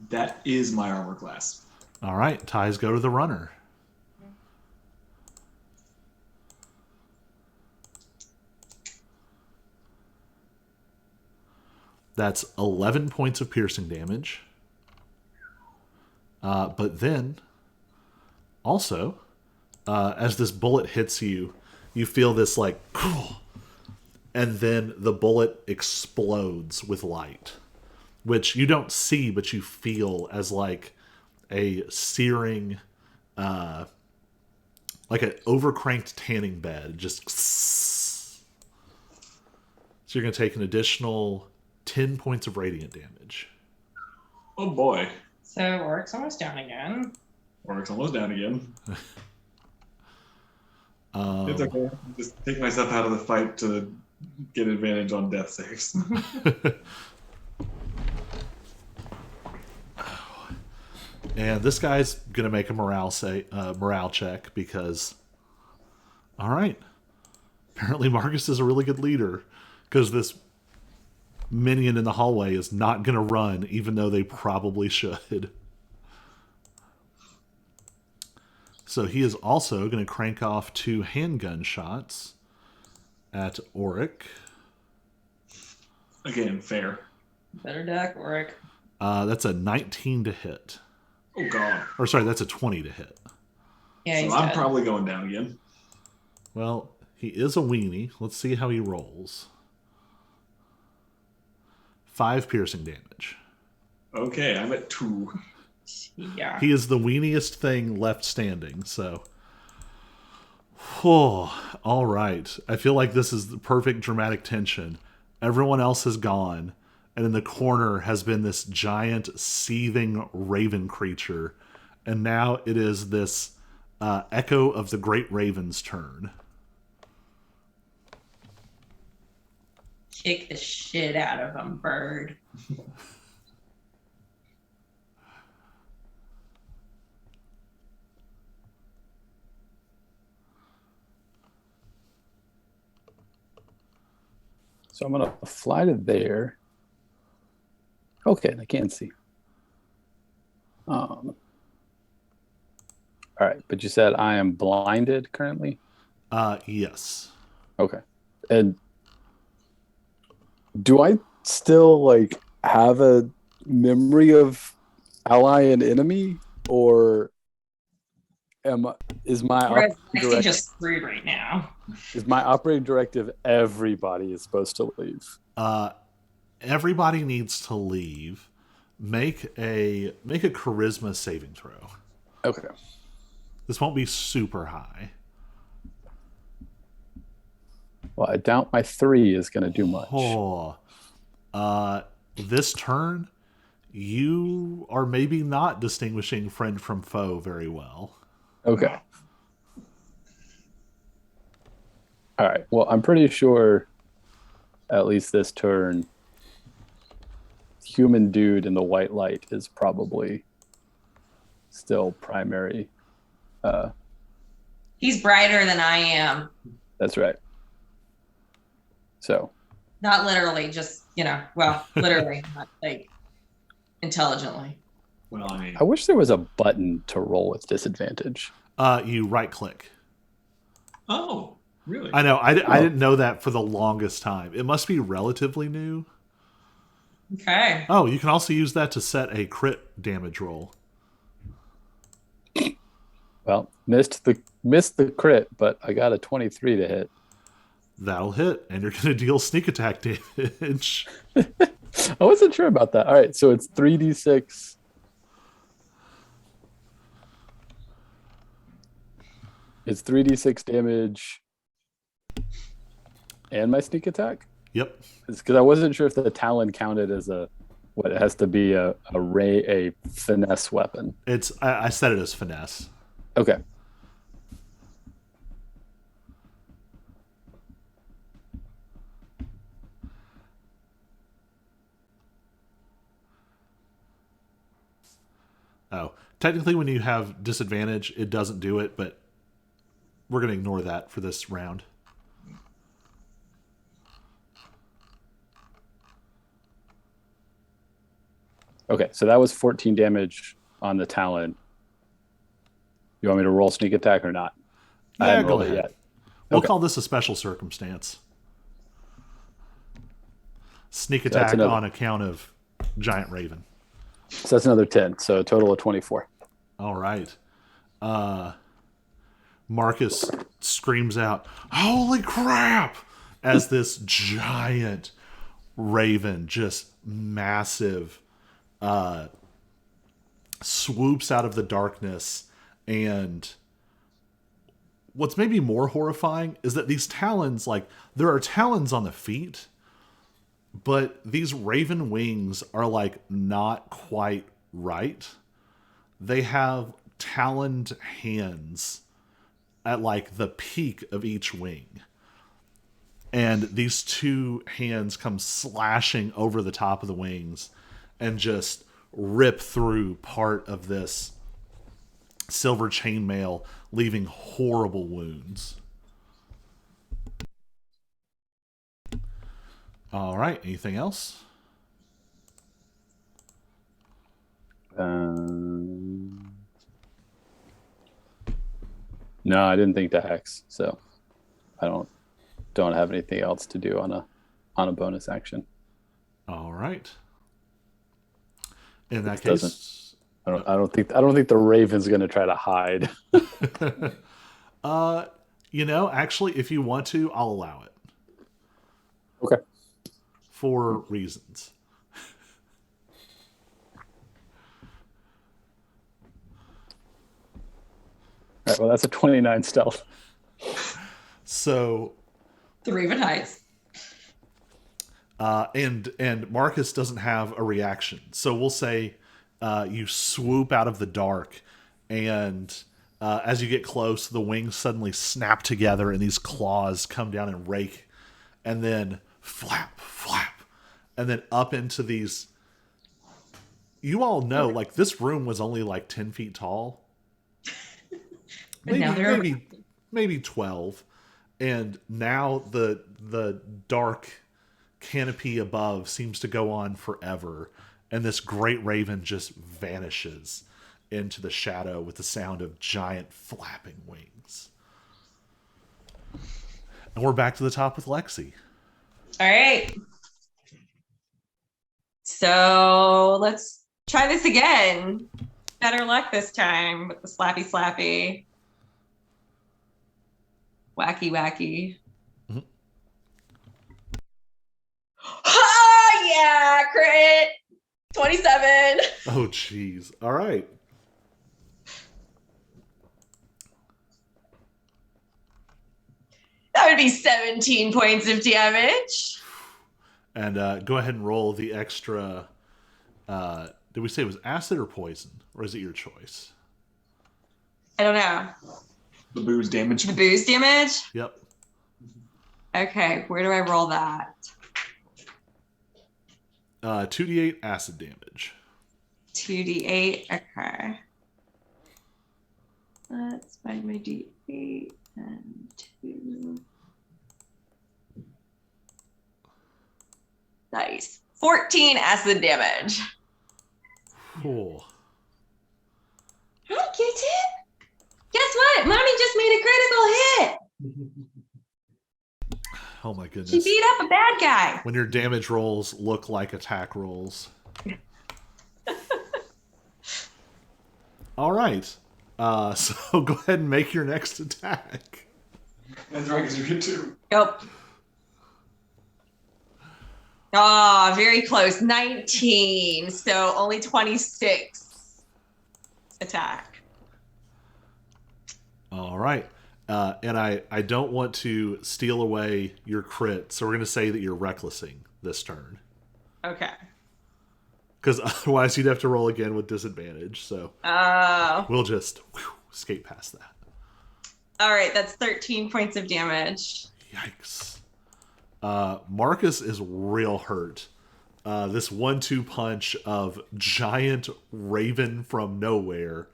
Speaker 2: That is my armor class.
Speaker 1: All right, ties go to the runner. That's 11 points of piercing damage. But then, also, as this bullet hits you, you feel this like, and then the bullet explodes with light, which you don't see, but you feel as like a searing, like an overcranked tanning bed. Just so you're going to take an additional 10 points of radiant damage.
Speaker 2: Oh boy.
Speaker 4: So Oric's almost down again.
Speaker 2: Oric's almost down again. It's okay. Just take myself out of the fight to get advantage on death saves.
Speaker 1: And this guy's gonna make a morale check because, all right, apparently Marcus is a really good leader, because this minion in the hallway is not gonna run, even though they probably should. So he is also going to crank off 2 handgun shots at Auric.
Speaker 2: Again, fair.
Speaker 4: Better deck, Oric.
Speaker 1: That's a 19 to hit.
Speaker 2: Oh god.
Speaker 1: Or sorry, that's a 20 to hit.
Speaker 4: Yeah, he's
Speaker 2: So I'm
Speaker 4: dead.
Speaker 2: probably going down again.
Speaker 1: Well, he is a weenie. Let's see how he rolls. 5 piercing damage.
Speaker 2: Okay, I'm at 2.
Speaker 4: Yeah.
Speaker 1: He is the weeniest thing left standing, so. Oh, all right. I feel like this is the perfect dramatic tension. Everyone else has gone, and in the corner has been this giant, seething raven creature, and now it is this echo of the Great Raven's turn.
Speaker 4: Kick the shit out of him, bird.
Speaker 3: So I'm gonna fly to there. Okay, I can't see. All right, but you said I am blinded currently?
Speaker 1: Yes.
Speaker 3: Okay. And do I still like have a memory of ally and enemy, or is my
Speaker 4: Whereas
Speaker 3: operating
Speaker 4: Lexi
Speaker 3: directive,
Speaker 4: just screwed right now.
Speaker 3: everybody is supposed to leave?
Speaker 1: Everybody needs to leave. Make a charisma saving throw.
Speaker 3: Okay.
Speaker 1: This won't be super high.
Speaker 3: Well, I doubt my 3 is going to do much.
Speaker 1: Oh, this turn, you are maybe not distinguishing friend from foe very well.
Speaker 3: Okay. All right. Well, I'm pretty sure, at least this turn, human dude in the white light is probably still primary.
Speaker 4: He's brighter than I am.
Speaker 3: That's right. So,
Speaker 4: Not literally, just, well, literally, not like intelligently.
Speaker 2: Well, I mean,
Speaker 3: I wish there was a button to roll with disadvantage.
Speaker 1: You right click.
Speaker 2: oh, really?
Speaker 1: I know. I didn't know that for the longest time. It must be relatively new.
Speaker 4: Okay.
Speaker 1: Oh, you can also use that to set a crit damage roll.
Speaker 3: Well, missed the crit, but I got a 23 to hit.
Speaker 1: That'll hit, and you're going to deal sneak attack damage.
Speaker 3: I wasn't sure about that. All right, so it's 3d6. It's 3d6 damage and my sneak attack?
Speaker 1: Yep.
Speaker 3: It's because I wasn't sure if the Talon counted as a What, it has to be a finesse weapon.
Speaker 1: I said it as finesse.
Speaker 3: Okay.
Speaker 1: Oh, technically, when you have disadvantage, it doesn't do it, but we're going to ignore that for this round.
Speaker 3: Okay, so that was 14 damage on the Talon. You want me to roll sneak attack or not? I
Speaker 1: Yeah,
Speaker 3: hadn't
Speaker 1: go
Speaker 3: rolled
Speaker 1: ahead.
Speaker 3: it yet.
Speaker 1: We'll
Speaker 3: Okay.
Speaker 1: call this a special circumstance. Sneak
Speaker 3: That's
Speaker 1: attack
Speaker 3: another-
Speaker 1: on account of giant raven.
Speaker 3: So that's another 10. So a total of 24.
Speaker 1: All right. Marcus screams out, "Holy crap!" as this giant raven, just massive, swoops out of the darkness. And what's maybe more horrifying is that these talons, like, there are talons on the feet, but these raven wings are, like, not quite right. They have taloned hands at, like, the peak of each wing. And these two hands come slashing over the top of the wings and just rip through part of this silver chainmail, leaving horrible wounds. All right, anything else?
Speaker 3: No, I didn't think to hex, so I don't have anything else to do on a bonus action.
Speaker 1: All right. In that
Speaker 3: Doesn't-
Speaker 1: case,
Speaker 3: I don't think the Raven's going to try to hide.
Speaker 1: actually, if you want to, I'll allow it
Speaker 3: Okay.
Speaker 1: for reasons.
Speaker 3: All right, well, that's a 29 stealth.
Speaker 1: So,
Speaker 4: The Raven hides.
Speaker 1: and Marcus doesn't have a reaction. So we'll say you swoop out of the dark, and as you get close, the wings suddenly snap together, and these claws come down and rake, and then flap, flap, and then up into these. You all know, like, this room was only like 10 feet tall.
Speaker 4: And now they're
Speaker 1: Maybe 12. And now the dark canopy above seems to go on forever, and this great raven just vanishes into the shadow with the sound of giant flapping wings. And we're back to the top with Lexi.
Speaker 4: All right. So let's try this again. Better luck this time with the slappy slappy. Wacky wacky.
Speaker 1: Mhm.
Speaker 4: Oh yeah, crit. 27.
Speaker 1: Oh, jeez. All right.
Speaker 4: That would be 17 points of damage.
Speaker 1: And go ahead and roll the extra. Did we say it was acid or poison? Or is it your choice?
Speaker 4: I don't know.
Speaker 2: The booze damage.
Speaker 4: The booze damage?
Speaker 1: Yep.
Speaker 4: Okay, where do I roll that?
Speaker 1: 2d8 acid damage.
Speaker 4: 2d8. Okay. Let's find my d8 and 2. Nice. 14 acid damage.
Speaker 1: Cool.
Speaker 4: Hi, kitten. Guess what? Mommy just made a critical hit.
Speaker 1: Oh my goodness.
Speaker 4: She beat up a bad guy.
Speaker 1: When your damage rolls look like attack rolls. All right. So go ahead and make your next attack.
Speaker 2: That's right, because you get two.
Speaker 4: Nope. Oh, very close. 19. So only 26 attack.
Speaker 1: All right. And I don't want to steal away your crit, so we're going to say that you're recklessing this turn.
Speaker 4: Okay.
Speaker 1: because otherwise you'd have to roll again with disadvantage. So
Speaker 4: Oh.
Speaker 1: we'll just skate past that.
Speaker 4: All right, that's 13 points of damage.
Speaker 1: Yikes. Marcus is real hurt. This 1-2 punch of giant raven from nowhere,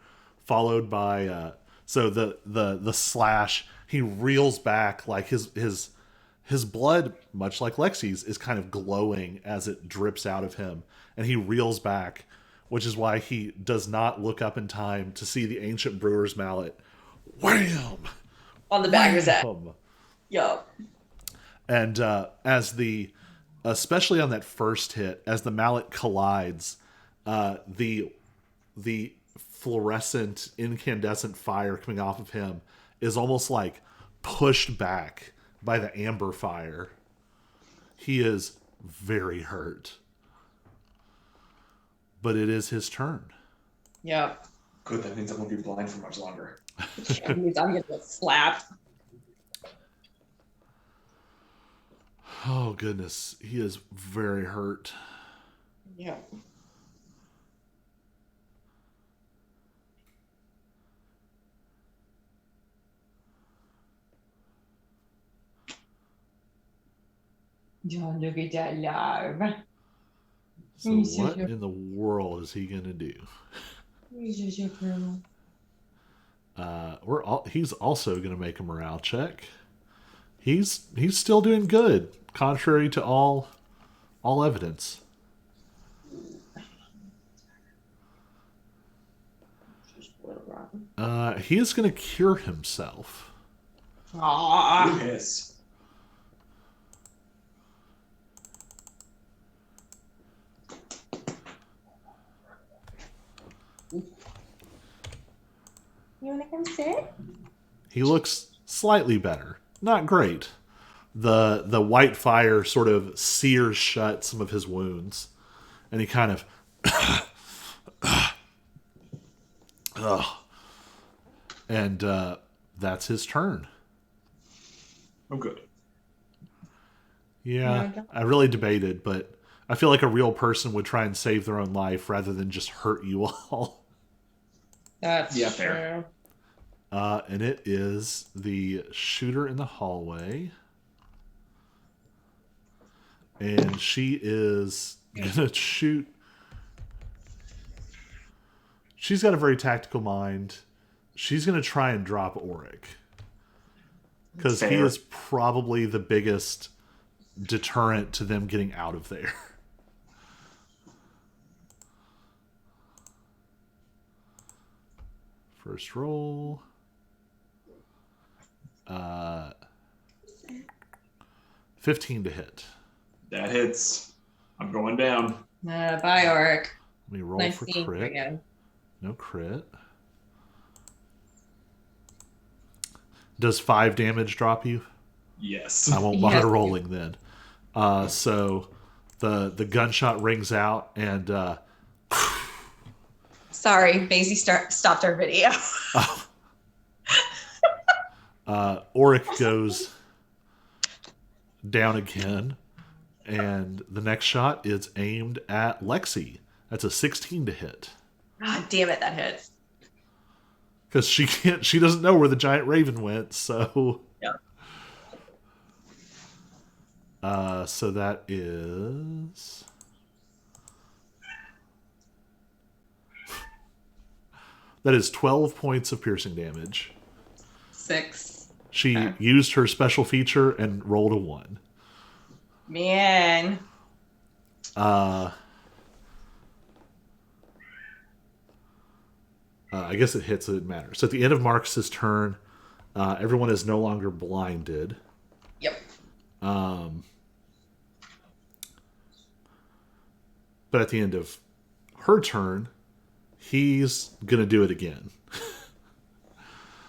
Speaker 1: followed by so the slash. He reels back like his blood, much like Lexi's, is kind of glowing as it drips out of him, and he reels back, which is why he does not look up in time to see the ancient brewer's mallet. Wham!
Speaker 4: On the back of his head.
Speaker 1: Wham!
Speaker 4: Yup.
Speaker 1: And especially on that first hit, as the mallet collides, the fluorescent, incandescent fire coming off of him is almost like pushed back by the amber fire. He is very hurt. But it is his turn.
Speaker 4: Yep.
Speaker 2: Good, that means I won't be blind for much longer.
Speaker 4: That means I'm gonna get slapped.
Speaker 1: Oh, goodness. He is very hurt.
Speaker 4: Yeah. Don't look at that live.
Speaker 1: So what in the world is he going to do? He's also going to make a morale check. He's still doing good, contrary to all evidence. He is going to cure himself.
Speaker 4: Aww.
Speaker 2: Yes.
Speaker 4: You wanna come sit?
Speaker 1: He looks slightly better. Not great. The white fire sort of sears shut some of his wounds, and he kind of and that's his turn.
Speaker 2: Oh, good.
Speaker 1: Yeah, I really debated, but I feel like a real person would try and save their own life rather than just hurt you all.
Speaker 4: That's
Speaker 2: Yeah, fair.
Speaker 4: true.
Speaker 1: And it is the shooter in the hallway. And she is gonna shoot. She's got a very tactical mind. She's gonna try and drop Auric. Because he
Speaker 2: Fair.
Speaker 1: is probably the biggest deterrent to them getting out of there. First roll. 15 to hit.
Speaker 2: That hits. I'm going down.
Speaker 4: Bye, Auric.
Speaker 1: Let me roll
Speaker 4: Nice
Speaker 1: for
Speaker 4: seeing you
Speaker 1: crit.
Speaker 4: again.
Speaker 1: No crit. Does 5 damage drop you?
Speaker 2: Yes.
Speaker 1: I won't
Speaker 4: Yes.
Speaker 1: bother rolling then. So the gunshot rings out, and
Speaker 4: Sorry, Maisie stopped our video.
Speaker 1: Auric goes down again, and the next shot is aimed at Lexi. That's a 16 to hit.
Speaker 4: God damn it, that hits.
Speaker 1: Because she doesn't know where the giant raven went, so
Speaker 4: Yeah.
Speaker 1: So that is that is 12 points of piercing damage.
Speaker 4: 6.
Speaker 1: She
Speaker 4: Okay.
Speaker 1: used her special feature and rolled a 1.
Speaker 4: Man.
Speaker 1: I guess it hits, so it didn't matter. So at the end of Marcus's turn, everyone is no longer blinded.
Speaker 4: Yep.
Speaker 1: But at the end of her turn, he's going to do it again.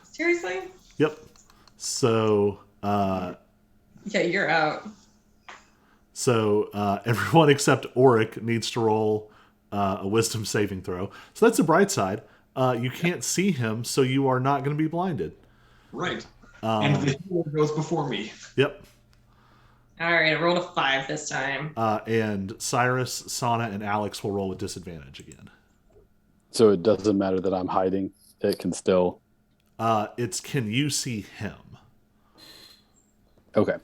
Speaker 4: Seriously?
Speaker 1: Yep. So,
Speaker 4: Yeah, you're out.
Speaker 1: everyone except Auric needs to roll a wisdom saving throw. So that's the bright side. You can't see him, so you are not going to be blinded.
Speaker 2: Right. And the hero goes before me.
Speaker 1: Yep.
Speaker 4: All right, I rolled a 5 this time.
Speaker 1: And Cyrus, Sana, and Alex will roll with disadvantage again.
Speaker 3: So it doesn't matter that I'm hiding. It can still.
Speaker 1: It's can you see him?
Speaker 3: Okay.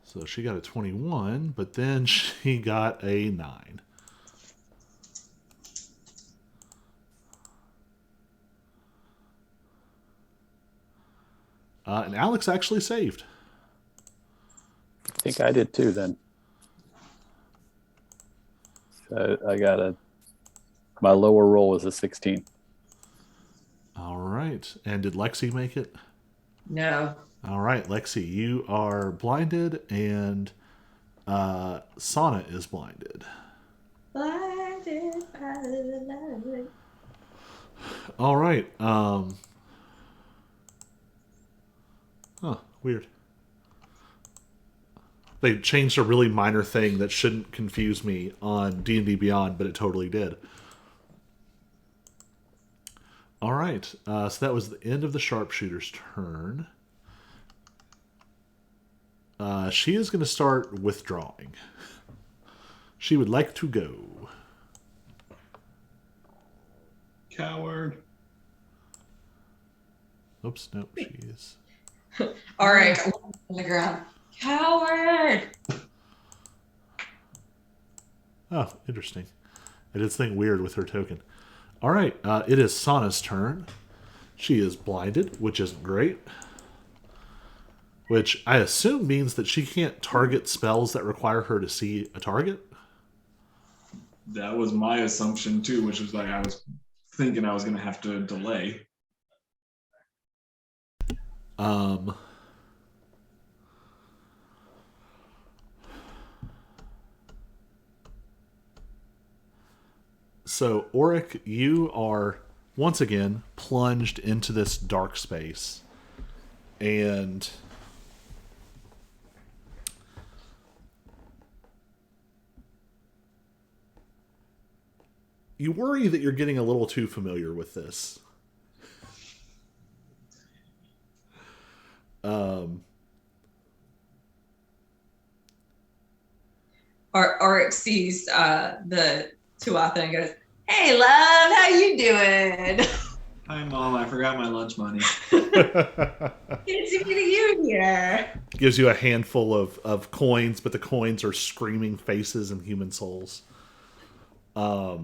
Speaker 1: So she got a 21, but then she got a 9. And Alex actually saved.
Speaker 3: I think I did too then. I got my lower roll was a 16.
Speaker 1: All right. And did Lexi make it?
Speaker 4: No.
Speaker 1: All right, Lexi, you are blinded, and Sana is blinded.
Speaker 4: Blinded by the light.
Speaker 1: All right. Weird. They changed a really minor thing that shouldn't confuse me on D&D Beyond, but it totally did. All right. So that was the end of the sharpshooter's turn. She is going to start withdrawing. She would like to go.
Speaker 2: Coward.
Speaker 1: Oops, nope, she is.
Speaker 4: All right, on the ground. Coward.
Speaker 1: Oh, interesting. I did something weird with her token. All right, it is Sana's turn. She is blinded, which isn't great. Which I assume means that she can't target spells that require her to see a target.
Speaker 2: That was my assumption too, which was like I was thinking I was going to have to delay.
Speaker 1: So, Auric, you are once again plunged into this dark space. And you worry that you're getting a little too familiar with this.
Speaker 4: Auric sees the Tuatha and goes, "Hey, love, how you doing?
Speaker 2: Hi, Mom. I forgot my lunch money.
Speaker 4: Good to meet you here."
Speaker 1: Gives you a handful of coins, but the coins are screaming faces and human souls.
Speaker 4: At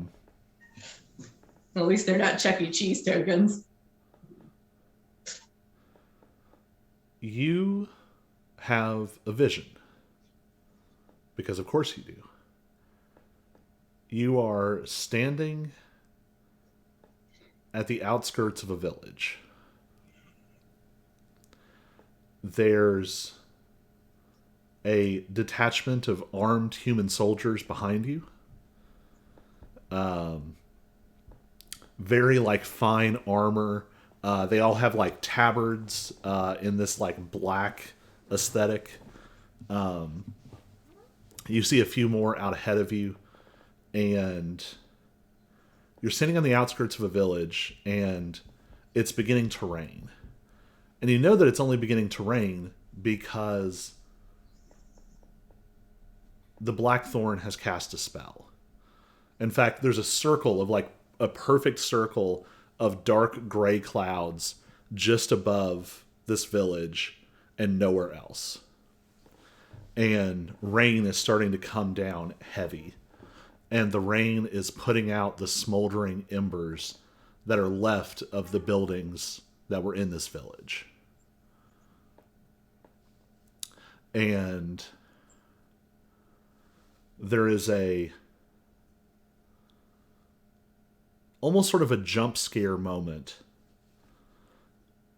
Speaker 4: least they're not Chuck E. Cheese tokens.
Speaker 1: You have a vision. Because of course you do. You are standing at the outskirts of a village. There's a detachment of armed human soldiers behind you. Very like fine armor. They all have like tabards in this like black aesthetic. You see a few more out ahead of you, and you're sitting on the outskirts of a village, and it's beginning to rain. And you know that it's only beginning to rain because the Blackthorn has cast a spell. In fact, there's a circle of like a perfect circle of dark gray clouds just above this village and nowhere else. And rain is starting to come down heavy. And the rain is putting out the smoldering embers that are left of the buildings that were in this village. And there is almost sort of a jump scare moment.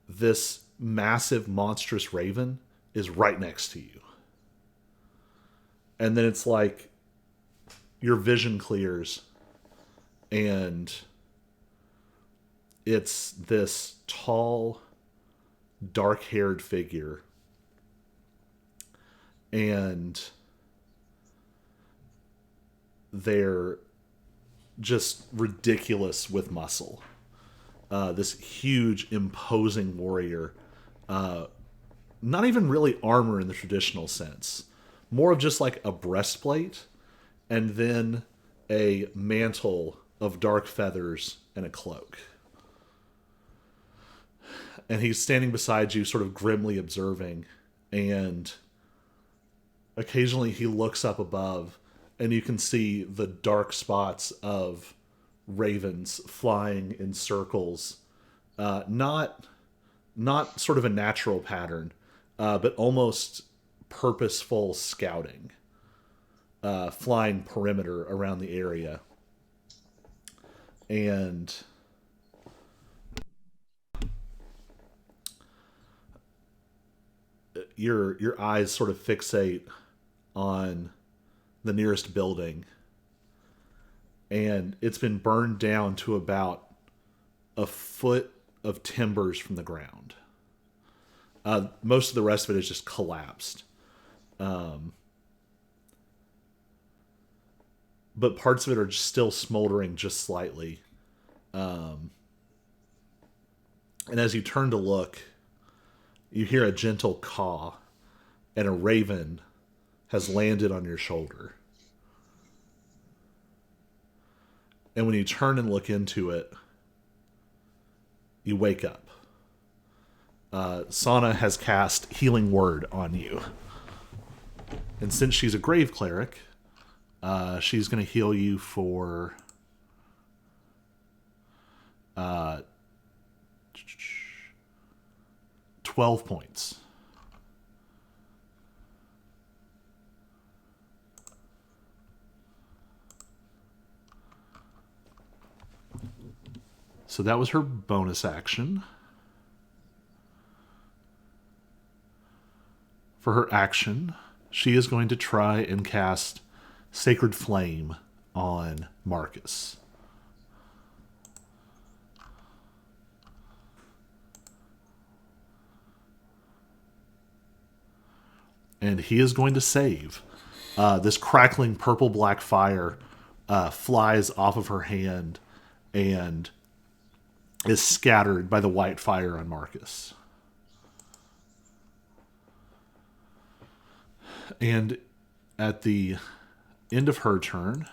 Speaker 1: This massive, monstrous raven is right next to you. And then it's like your vision clears, and it's this tall, dark-haired figure. And they're just ridiculous with muscle. This huge, imposing warrior not even really armor in the traditional sense, more of just like a breastplate and then a mantle of dark feathers and a cloak. And he's standing beside you, sort of grimly observing, and occasionally he looks up above, and you can see the dark spots of ravens flying in circles. Not sort of a natural pattern, but almost purposeful scouting, flying perimeter around the area. And your eyes sort of fixate on the nearest building, and it's been burned down to about a foot of timbers from the ground. Most of the rest of it is just collapsed. But parts of it are just still smoldering just slightly. And as you turn to look, you hear a gentle caw, and a raven has landed on your shoulder. And when you turn and look into it, you wake up. Sana has cast Healing Word on you. And since she's a grave cleric, she's going to heal you for 12 points. So that was her bonus action. For her action, she is going to try and cast Sacred Flame on Marcus. And he is going to save. This crackling purple-black fire flies off of her hand and is scattered by the white fire on Marcus. And at the end of her turn...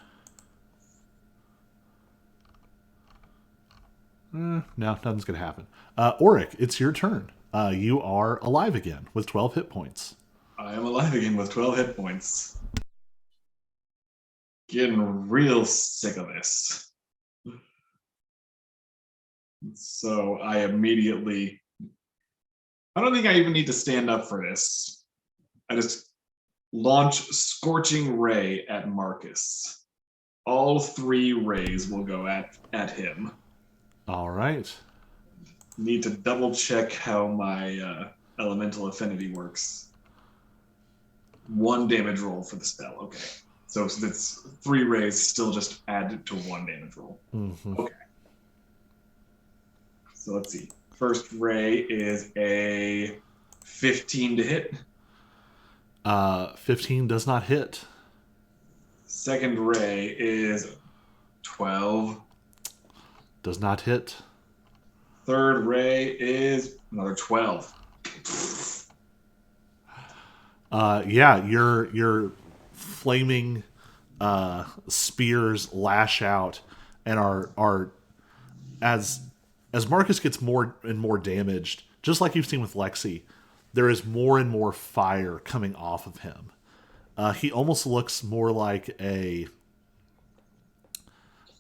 Speaker 1: no, nothing's going to happen. Auric, it's your turn. You are alive again with 12 hit points.
Speaker 2: I am alive again with 12 hit points. Getting real sick of this. So I immediately... I don't think I even need to stand up for this. I just launch Scorching Ray at Marcus. All 3 rays will go at him.
Speaker 1: All right.
Speaker 2: Need to double check how my elemental affinity works. 1 damage roll for the spell. Okay. So that's 3 rays still just add to 1 damage roll.
Speaker 1: Mm-hmm.
Speaker 2: Okay. So let's see. First ray is a 15 to hit.
Speaker 1: 15 does not hit.
Speaker 2: Second ray is 12.
Speaker 1: Does not hit.
Speaker 2: Third ray is another 12.
Speaker 1: Yeah, your flaming spears lash out and are as Marcus gets more and more damaged, just like you've seen with Lexi, there is more and more fire coming off of him. He almost looks more like a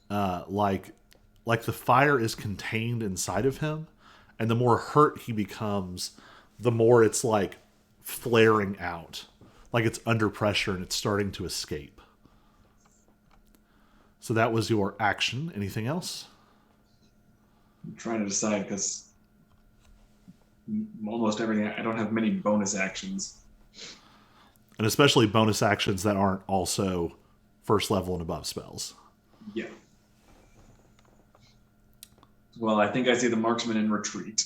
Speaker 1: like the fire is contained inside of him, and the more hurt he becomes, the more it's like flaring out, like it's under pressure and it's starting to escape. So that was your action. Anything else?
Speaker 2: I'm trying to decide because almost everything, I don't have many bonus actions.
Speaker 1: And especially bonus actions that aren't also first level and above spells.
Speaker 2: Yeah. Well, I think I see the marksman in retreat.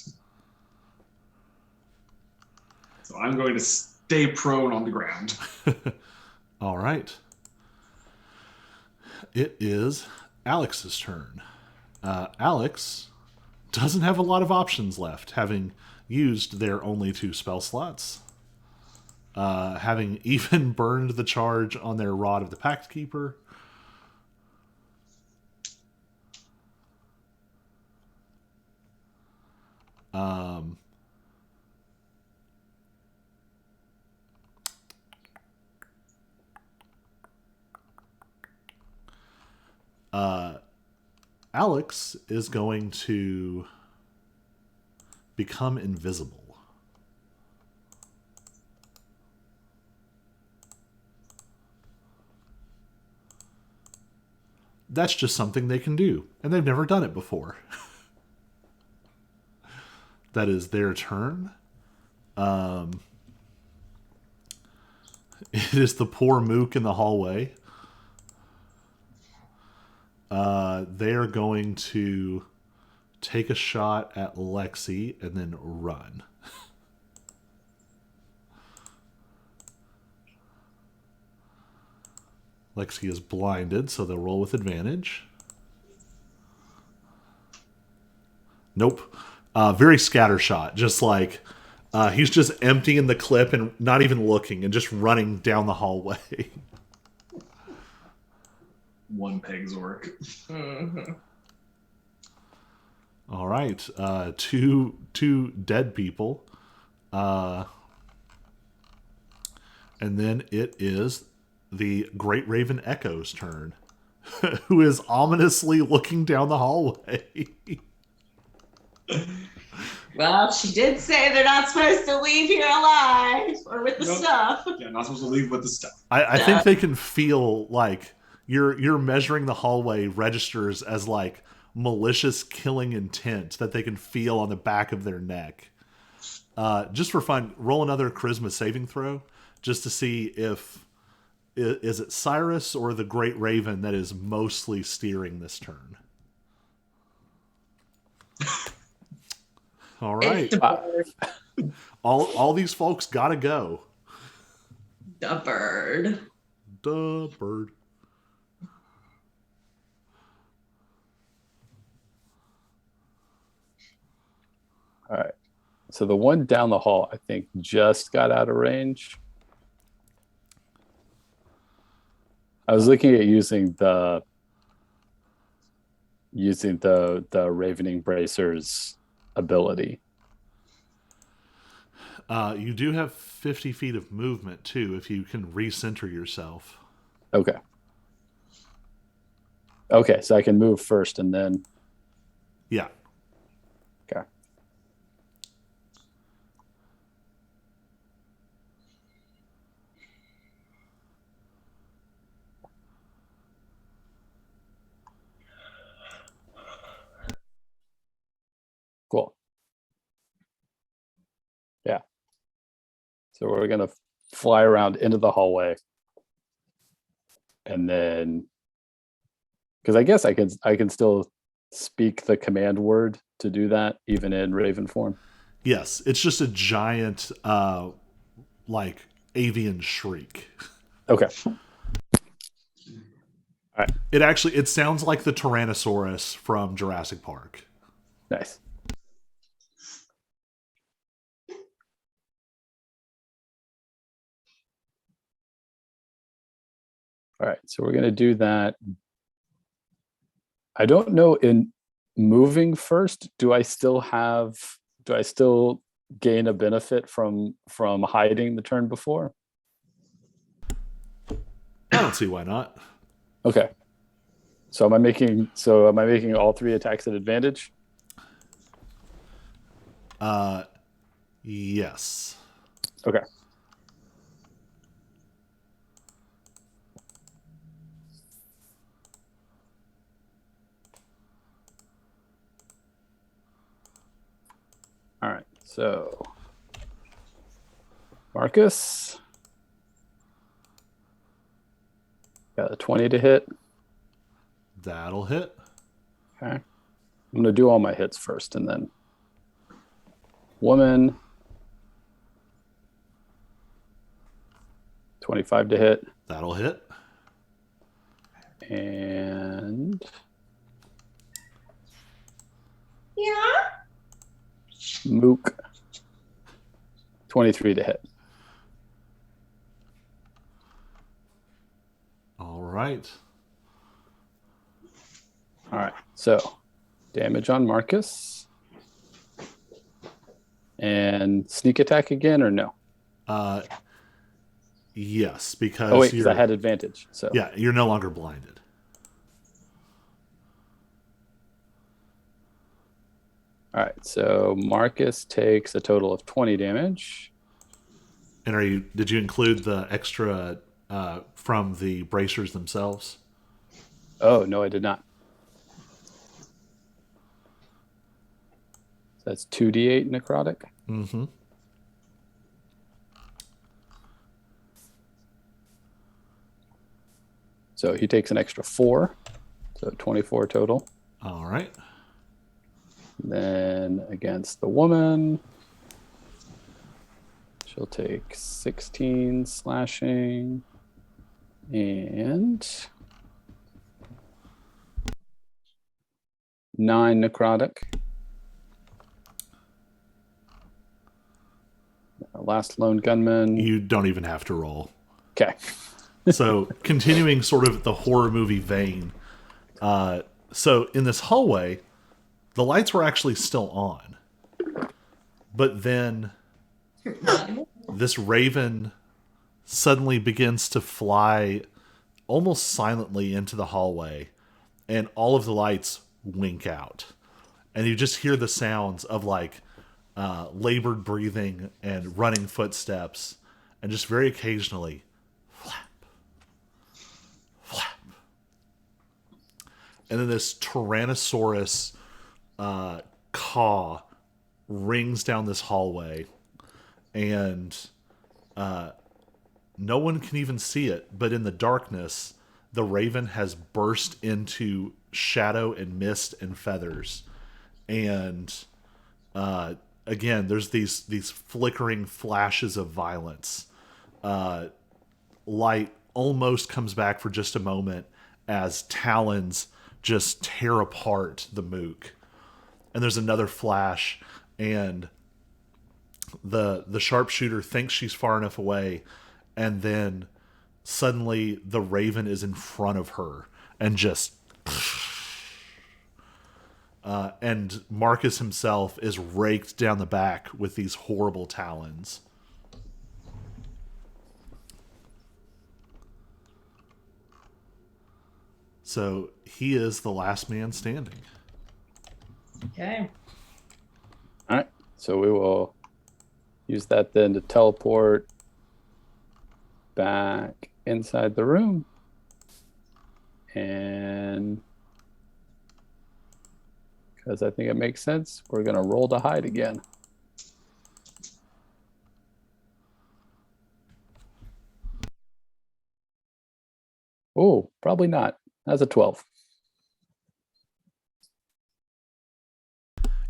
Speaker 2: So I'm going to stay prone on the ground.
Speaker 1: All right. It is Alex's turn. Alex doesn't have a lot of options left, having used their only 2 spell slots, having even burned the charge on their Rod of the Pact Keeper. Alex is going to become invisible. That's just something they can do, and they've never done it before. That is their turn. It is the poor mook in the hallway. They are going to take a shot at Lexi and then run. Lexi is blinded, so they'll roll with advantage. Nope. Very scattershot. Just like he's just emptying the clip and not even looking and just running down the hallway.
Speaker 2: One Peg's orc.
Speaker 1: All right. Two dead people. And then it is the Great Raven Echo's turn, who is ominously looking down the hallway.
Speaker 4: Well, she did say they're not supposed to leave here alive or with the
Speaker 2: Nope.
Speaker 4: stuff.
Speaker 2: Yeah, not supposed to leave with the stuff.
Speaker 1: I think they can feel like you're measuring the hallway registers as like malicious killing intent that they can feel on the back of their neck. Just for fun, roll another charisma saving throw just to see if is it Cyrus or the Great Raven that is mostly steering this turn. All right.
Speaker 4: It's the bird.
Speaker 1: All these folks gotta go.
Speaker 4: The bird.
Speaker 1: Duh, bird.
Speaker 3: All right. So the one down the hall, I think, just got out of range. I was looking at using the Ravening Bracer's ability.
Speaker 1: You do have 50 feet of movement too if you can recenter yourself.
Speaker 3: Okay. Okay, so I can move first and then.
Speaker 1: Yeah.
Speaker 3: Okay. Cool. Yeah. So we're gonna fly around into the hallway, and then, because I guess I can still speak the command word to do that even in Raven form.
Speaker 1: Yes, it's just a giant, like avian shriek.
Speaker 3: Okay. All right.
Speaker 1: It sounds like the Tyrannosaurus from Jurassic Park.
Speaker 3: Nice. All right, so we're going to do that. I don't know, in moving first, do I still gain a benefit from hiding the turn before?
Speaker 1: I don't see why not.
Speaker 3: Okay. So am I making all 3 attacks at advantage?
Speaker 1: Yes.
Speaker 3: Okay. All right. So Marcus got a 20 to hit.
Speaker 1: That'll hit.
Speaker 3: Okay. I'm going to do all my hits first and then woman 25 to hit.
Speaker 1: That'll hit.
Speaker 3: And
Speaker 4: Yeah.
Speaker 3: Mook 23 to hit.
Speaker 1: All right.
Speaker 3: All right. So damage on Marcus. And sneak attack again or no?
Speaker 1: Yes, because
Speaker 3: Oh, wait, because I had advantage. So
Speaker 1: yeah, you're no longer blinded.
Speaker 3: all right. So Marcus takes a total of 20 damage.
Speaker 1: And did you include the extra from the bracers themselves?
Speaker 3: Oh, no, I did not. So that's 2d8 necrotic.
Speaker 1: Mm-hmm.
Speaker 3: So he takes an extra 4. So 24 total.
Speaker 1: All right.
Speaker 3: Then against the woman, she'll take 16 slashing and 9 necrotic. Last lone gunman.
Speaker 1: You don't even have to roll.
Speaker 3: Okay.
Speaker 1: So continuing sort of the horror movie vein. So in this hallway, the lights were actually still on. But then this raven suddenly begins to fly almost silently into the hallway, and all of the lights wink out. And you just hear the sounds of like labored breathing and running footsteps, and just very occasionally flap, flap. And then this Tyrannosaurus caw rings down this hallway, and no one can even see it, but in the darkness, the raven has burst into shadow and mist and feathers. And again, there's these flickering flashes of violence. Light almost comes back for just a moment as talons just tear apart the mook. And there's another flash, and the sharpshooter thinks she's far enough away, and then suddenly the raven is in front of her and just and Marcus himself is raked down the back with these horrible talons. So he is the last man standing.
Speaker 4: Okay.
Speaker 3: All right. So we will use that then to teleport back inside the room. And because I think it makes sense, we're going to roll to hide again. Oh, probably not. That's a 12.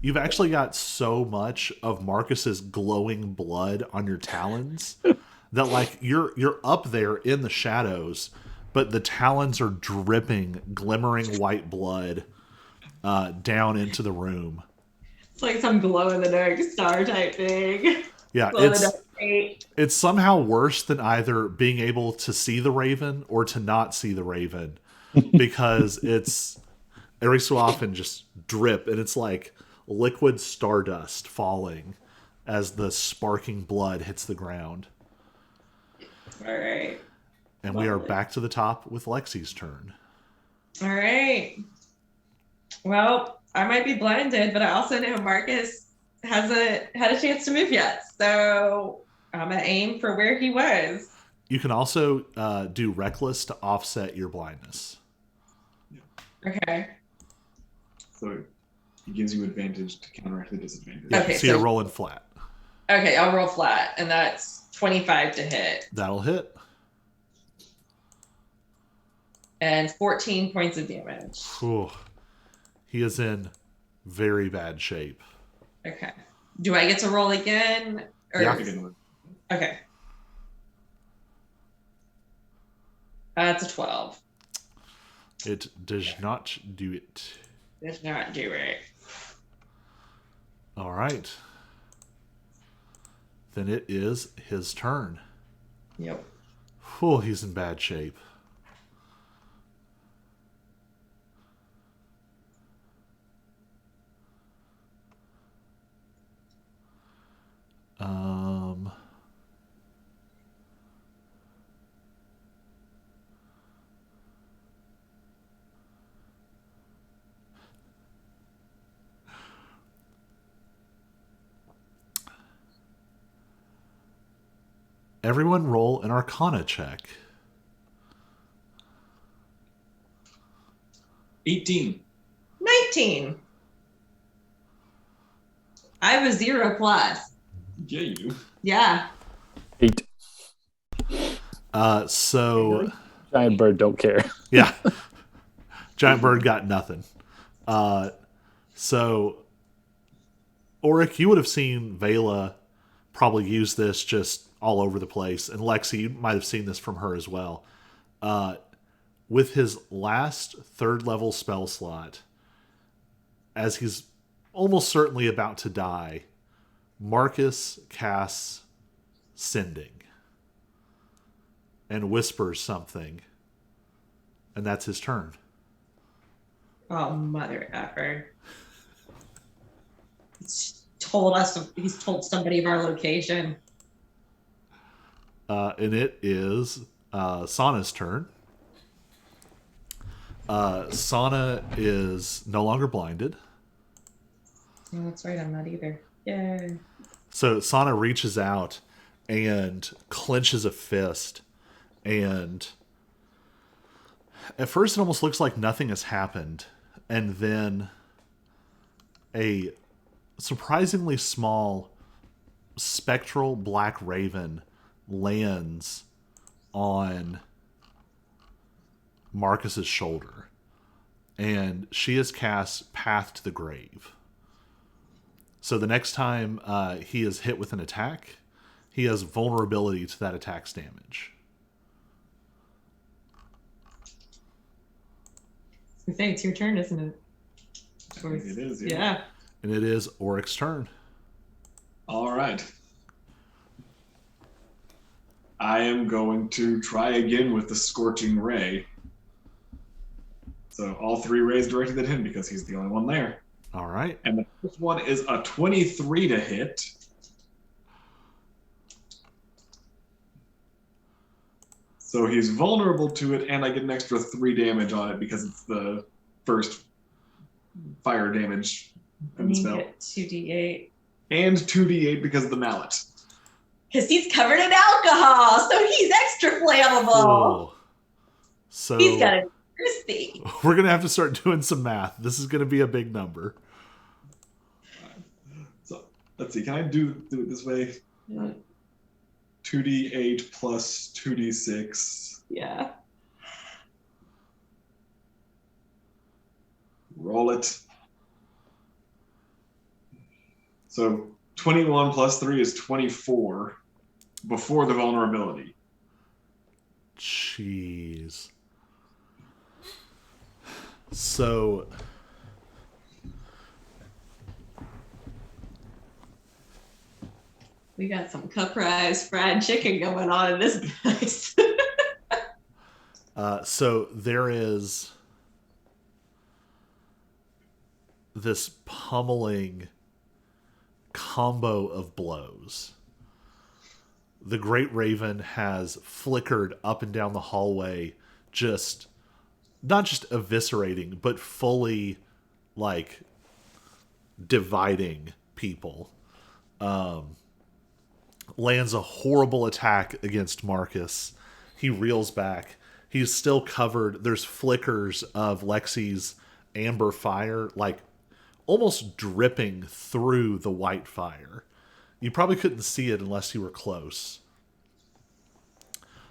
Speaker 1: You've actually got so much of Marcus's glowing blood on your talons that like you're up there in the shadows, but the talons are dripping, glimmering white blood down into the room.
Speaker 4: It's like some glow in the dark star type thing.
Speaker 1: Yeah,
Speaker 4: Glow in the dark light.
Speaker 1: it's somehow worse than either being able to see the raven or to not see the raven, because it's every so often just drip, and it's like liquid stardust falling as the sparking blood hits the ground.
Speaker 4: All right.
Speaker 1: And we are back to the top with Lexi's turn.
Speaker 4: All right. Well, I might be blinded, but I also know Marcus hasn't had a chance to move yet. So I'm going to aim for where he was.
Speaker 1: You can also do Reckless to offset your blindness.
Speaker 4: Okay.
Speaker 2: So it gives you advantage to counteract the disadvantage.
Speaker 1: Yeah,
Speaker 4: Okay,
Speaker 1: so you're
Speaker 4: so-
Speaker 1: rolling flat.
Speaker 4: Okay, I'll roll flat, and that's 25 to hit
Speaker 1: That'll hit.
Speaker 4: and 14 points of damage.
Speaker 1: Whew. He is in very bad shape.
Speaker 4: Okay. Do I get to roll again? Or
Speaker 1: Yeah.
Speaker 4: Okay. That's a 12.
Speaker 1: It does not do it.
Speaker 4: Does not do it.
Speaker 1: All right. Then it is his turn.
Speaker 4: Yep.
Speaker 1: Oh, he's in bad shape. Um, Everyone roll an Arcana check.
Speaker 2: 18.
Speaker 4: 19. I have a 0+.
Speaker 2: Yeah, you.
Speaker 4: Yeah.
Speaker 3: 8.
Speaker 1: So
Speaker 3: Giant bird don't care.
Speaker 1: yeah, Giant Bird got nothing. So Auric, you would have seen Vela probably use this just all over the place, and Lexi, you might have seen this from her as well. With his last 3rd level spell slot, as he's almost certainly about to die, Marcus casts Sending and whispers something, and that's his turn.
Speaker 4: Oh, mother effer. He's told somebody of our location.
Speaker 1: And it is Sana's turn. Sana is no longer blinded.
Speaker 4: No, that's right. I'm not either. Yay.
Speaker 1: So Sana reaches out and clenches a fist. And at first it almost looks like nothing has happened. And then a surprisingly small spectral black raven lands on Marcus's shoulder. And she has cast Path to the Grave. So the next time he is hit with an attack, he has vulnerability to that attack's damage.
Speaker 4: I was gonna say, it's your turn, isn't it?
Speaker 2: It is.
Speaker 4: Yeah.
Speaker 1: And it is Auric's turn.
Speaker 2: All right. I am going to try again with the Scorching Ray. So all 3 rays directed at him because he's the only one there.
Speaker 1: All right.
Speaker 2: And the first one is a 23 to hit. So he's vulnerable to it, and I get an extra 3 damage on it because it's the first fire damage in the spell.
Speaker 4: Get 2d8.
Speaker 2: And 2d8 because of the mallet.
Speaker 4: Because he's covered in alcohol, so he's extra flammable.
Speaker 1: Cool. So
Speaker 4: He's got a crispy.
Speaker 1: we're going to have to start doing some math. This is going to be a big number.
Speaker 2: So let's see, can I do it this way? 2d8 plus 2d6.
Speaker 4: Yeah.
Speaker 2: Roll it. So 21 plus 3 is 24 before the vulnerability.
Speaker 1: Jeez. So
Speaker 4: We got some cup rice fried chicken going on in this place.
Speaker 1: so there is this pummeling combo of blows. The Great Raven has flickered up and down the hallway, just not just eviscerating, but fully like dividing people. Lands a horrible attack against Marcus. He reels back. He's still covered. There's flickers of Lexi's amber fire, like almost dripping through the white fire. You probably couldn't see it unless you were close.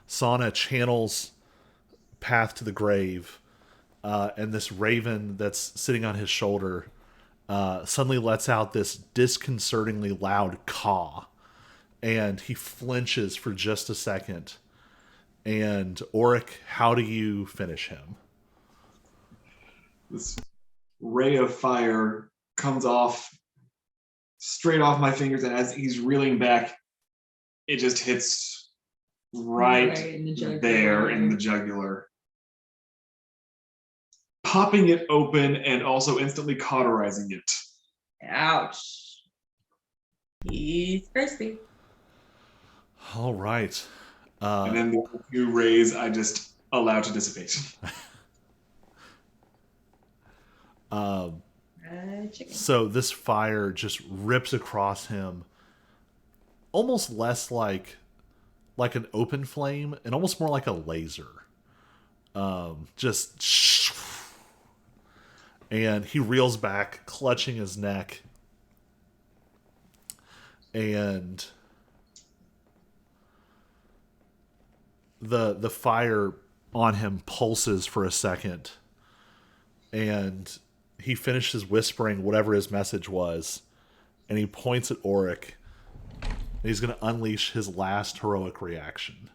Speaker 1: Sana channels Path to the Grave, and this raven that's sitting on his shoulder suddenly lets out this disconcertingly loud caw. And he flinches for just a second. And Auric, how do you finish him?
Speaker 2: This ray of fire comes off straight off my fingers, and as he's reeling back, it just hits right
Speaker 4: in the jugular.
Speaker 2: there in the jugular, popping it open and also instantly cauterizing it.
Speaker 4: Ouch. He's thirsty.
Speaker 1: All right.
Speaker 2: And then the few rays I just allow to dissipate.
Speaker 4: Chicken.
Speaker 1: So this fire just rips across him, almost less like an open flame and almost more like a laser. Just and he reels back, clutching his neck, and the fire on him pulses for a second, and he finishes whispering whatever his message was, and he points at Auric, and he's going to unleash his last heroic reaction.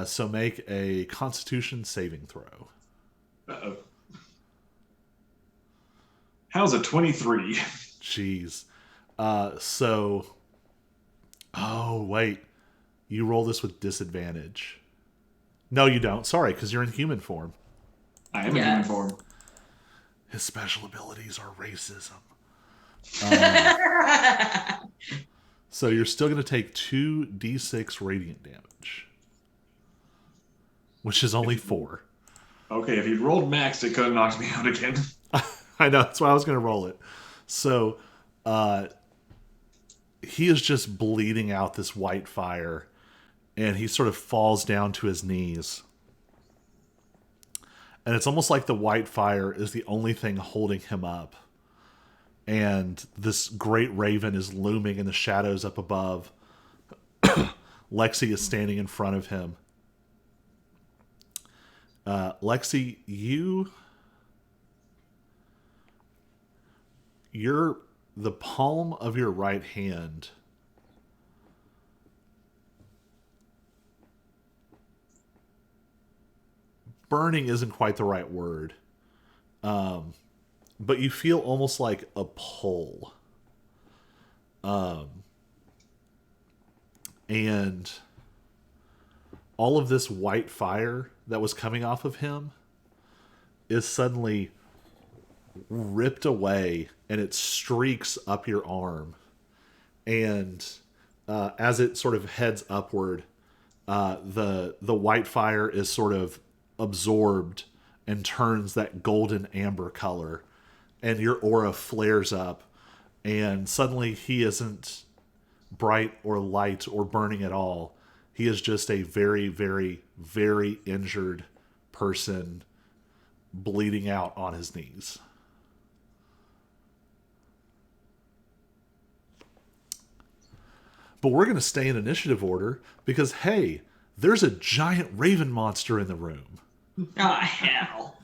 Speaker 1: So make a Constitution saving throw.
Speaker 2: Uh-oh. How's a 23?
Speaker 1: Jeez. Oh, wait. You roll this with disadvantage. No, you don't. Sorry, because you're in human form.
Speaker 2: I am in human form.
Speaker 1: His special abilities are racism. So you're still going to take 2d6 radiant damage, which is only 4.
Speaker 2: Okay, if he'd rolled maxed, it could have knocked me out again.
Speaker 1: I know, that's why I was going to roll it. So he is just bleeding out this white fire, and he sort of falls down to his knees. And it's almost like the white fire is the only thing holding him up. And this great raven is looming in the shadows up above. Lexi is standing in front of him. Lexi, the palm of your right hand burning isn't quite the right word, but you feel almost like a pull, and all of this white fire that was coming off of him is suddenly ripped away, and it streaks up your arm, and as it sort of heads upward, the white fire is sort of absorbed and turns that golden amber color, and your aura flares up, and suddenly he isn't bright or light or burning at all. He is just a very, very, very injured person bleeding out on his knees. But we're going to stay in initiative order because, hey, there's a giant raven monster in the room.
Speaker 4: Oh, hell.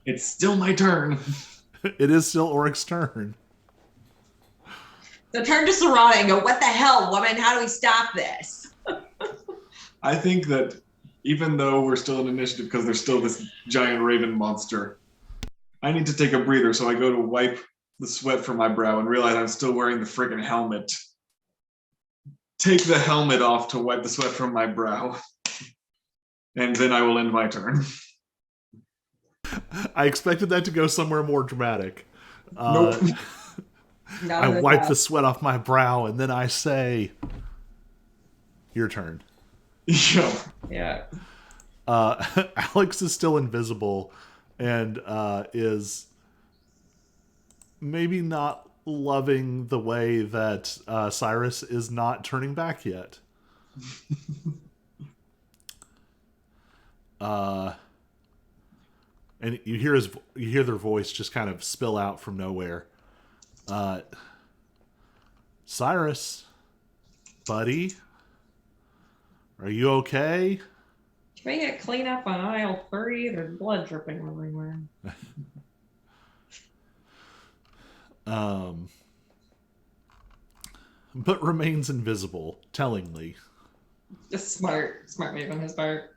Speaker 2: It's still my turn.
Speaker 1: It is still Auric's turn.
Speaker 4: So turn to Serana and go, what the hell, woman? How do we stop this?
Speaker 2: I think that even though we're still in initiative because there's still this giant raven monster, I need to take a breather, so I go to wipe the sweat from my brow and realize I'm still wearing the friggin' helmet. Take the helmet off to wipe the sweat from my brow. And then I will end my turn.
Speaker 1: I expected that to go somewhere more dramatic.
Speaker 2: Nope.
Speaker 1: I wipe the sweat off my brow, and then I say, your turn.
Speaker 2: Yeah.
Speaker 1: Alex is still invisible and is maybe not loving the way that Cyrus is not turning back yet. And you hear their voice just kind of spill out from nowhere. Cyrus, buddy, are you okay?
Speaker 4: Can we get clean up on aisle 3? There's blood dripping everywhere.
Speaker 1: But remains invisible, tellingly.
Speaker 4: Just smart move on his part.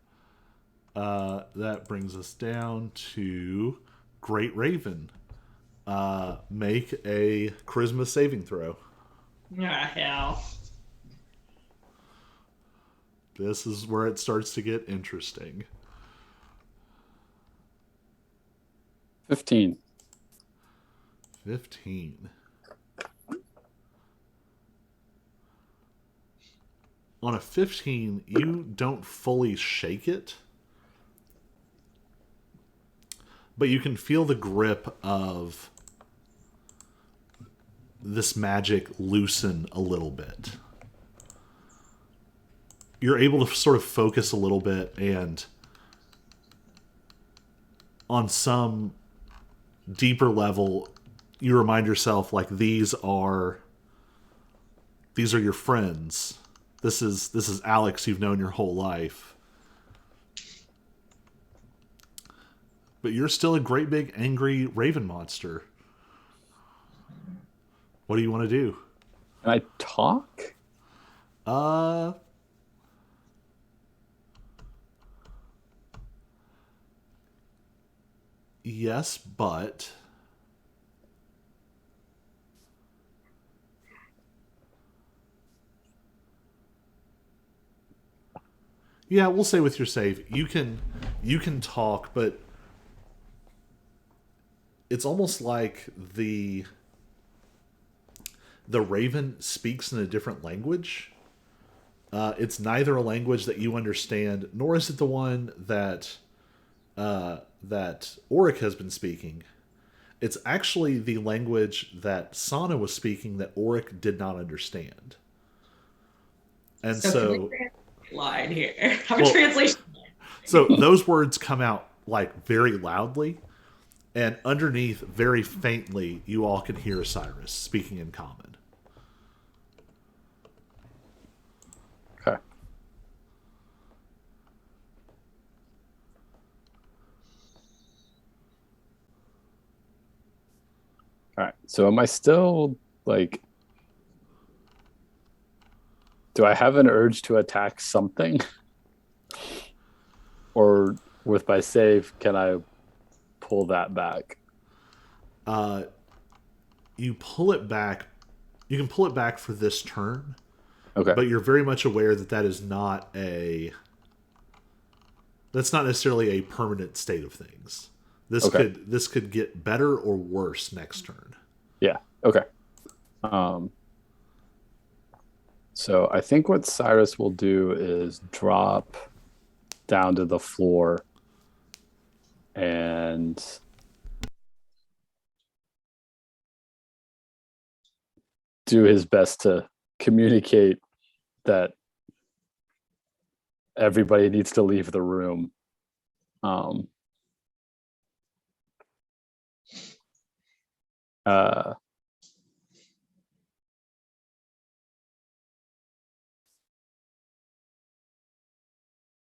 Speaker 1: That brings us down to Great Raven. Make a charisma saving throw.
Speaker 4: Ah, hell.
Speaker 1: This is where it starts to get interesting.
Speaker 3: 15.
Speaker 1: 15. On a 15, you don't fully shake it, but you can feel the grip of this magic loosen a little bit. You're able to sort of focus a little bit, and on some deeper level, you remind yourself, like, these are your friends. This is Alex you've known your whole life. But you're still a great big angry raven monster. What do you want to do?
Speaker 3: Can I talk?
Speaker 1: Yes, but yeah, we'll say with your save, you can talk, but it's almost like the raven speaks in a different language. It's neither a language that you understand, nor is it the one that Auric has been speaking. It's actually the language that Sana was speaking that Auric did not understand. And so
Speaker 4: Line here. Have
Speaker 1: Well-
Speaker 4: a translation.
Speaker 1: so those words come out like very loudly, and underneath, very faintly, you all can hear Cyrus speaking in common.
Speaker 3: Okay. All right. So am I still like, do I have an urge to attack something? Or with my save, can I pull that back?
Speaker 1: You pull it back. You can pull it back for this turn,
Speaker 3: Okay.
Speaker 1: but you're very much aware that that's not necessarily a permanent state of things.
Speaker 3: Okay.
Speaker 1: This could get better or worse next turn.
Speaker 3: Yeah. Okay. So I think what Cyrus will do is drop down to the floor and do his best to communicate that everybody needs to leave the room. Uh,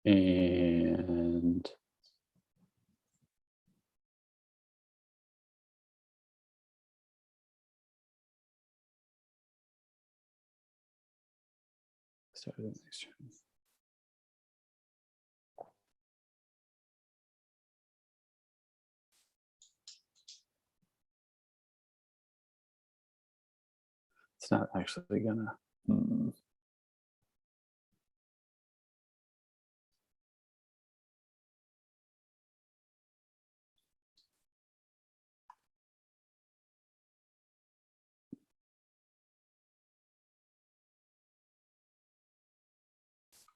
Speaker 3: and start the next turn. It's not actually gonna.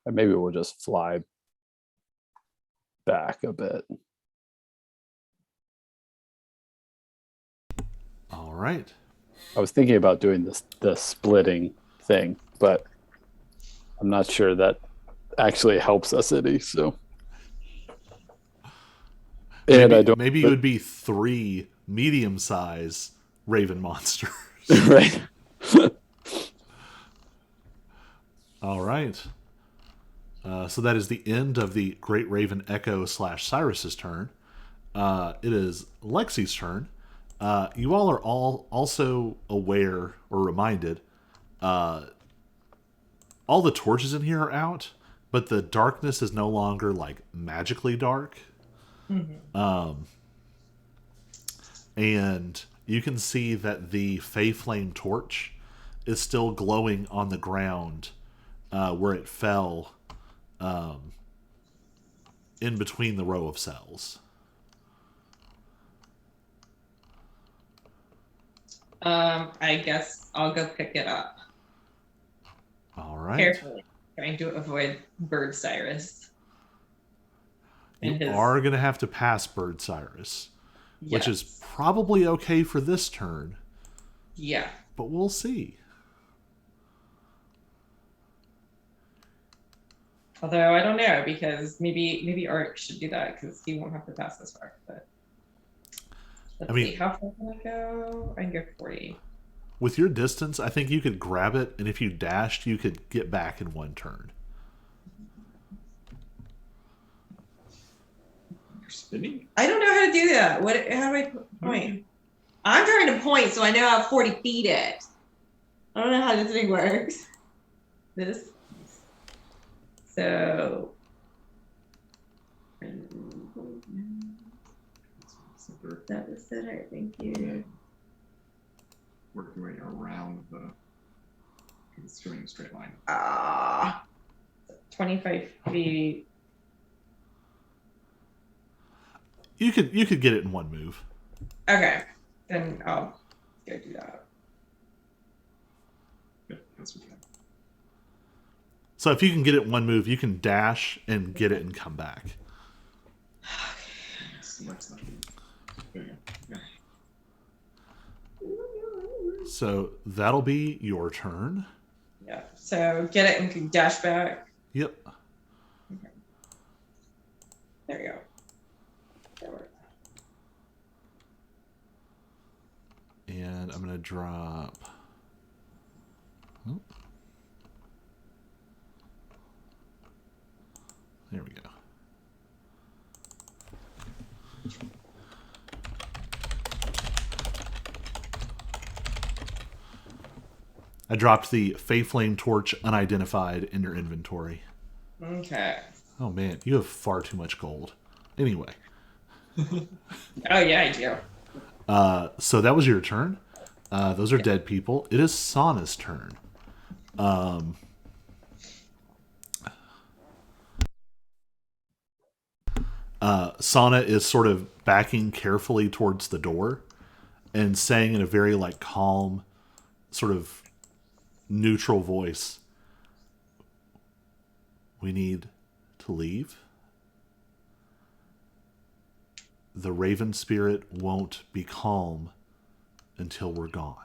Speaker 3: And maybe we'll just fly back a bit.
Speaker 1: All right.
Speaker 3: I was thinking about doing the splitting thing, but I'm not sure that actually helps us any. So, and
Speaker 1: Maybe,
Speaker 3: I don't
Speaker 1: maybe it would be 3 medium-size raven monsters.
Speaker 3: right.
Speaker 1: All right. So that is the end of the Great Raven Echo / Cyrus's turn. It is Lexi's turn. You all are all also aware or reminded. All the torches in here are out, but the darkness is no longer like magically dark. And you can see that the Fey Flame torch is still glowing on the ground where it fell in between the row of cells.
Speaker 4: I guess I'll go pick it up.
Speaker 1: All right.
Speaker 4: Carefully, trying to avoid Bird Cyrus.
Speaker 1: You
Speaker 4: And his-
Speaker 1: are going to have to pass Bird Cyrus, which is
Speaker 4: Yes.
Speaker 1: probably okay for this turn,
Speaker 4: Yeah.
Speaker 1: but we'll see.
Speaker 4: Although I don't know, because maybe Ark should do that because he won't have to pass this far. But let's
Speaker 1: I mean-
Speaker 4: see, how far can I go? I can go 40.
Speaker 1: With your distance, I think you could grab it, and if you dashed, you could get back in one turn.
Speaker 2: You're spinning?
Speaker 4: I don't know how to do that. How do I point? I'm trying to point so I know how 40 feet is. I don't know how this thing works. This. So. That was it. All right, thank you.
Speaker 2: Work your way around the. It's doing a straight line.
Speaker 4: 25 feet.
Speaker 1: You could get it in one move.
Speaker 4: Okay, then I'll go do that.
Speaker 2: Good, that's what you have.
Speaker 1: So if you can get it in one move, you can dash and get it and come back.
Speaker 2: Select that. There you go. Yeah.
Speaker 1: So that'll be your turn.
Speaker 4: Yeah. So get it and can dash back.
Speaker 1: Yep.
Speaker 4: There we go. That worked.
Speaker 1: And I'm going to drop... Oh. There we go. I dropped the Fey Flame Torch unidentified in your inventory.
Speaker 4: Okay.
Speaker 1: Oh man, you have far too much gold. Anyway,
Speaker 4: Oh yeah, I do.
Speaker 1: so that was your turn. Those are dead people. It is Sana's turn. Sana is sort of backing carefully towards the door and saying in a very like calm, sort of neutral voice, "We need to leave. The Raven Spirit won't be calm until we're gone."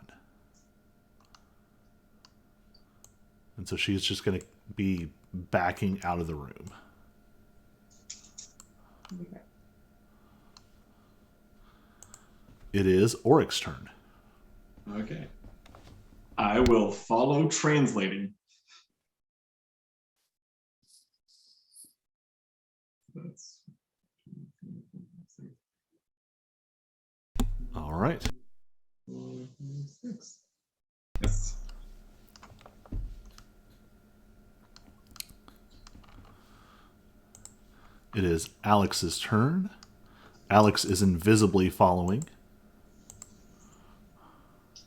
Speaker 1: And so she's just going to be backing out of the room.
Speaker 4: Okay.
Speaker 1: It is Oryx's turn.
Speaker 2: Okay. I will follow translating. That's
Speaker 1: All right.
Speaker 2: 6. Yes.
Speaker 1: It is Alex's turn. Alex is invisibly following.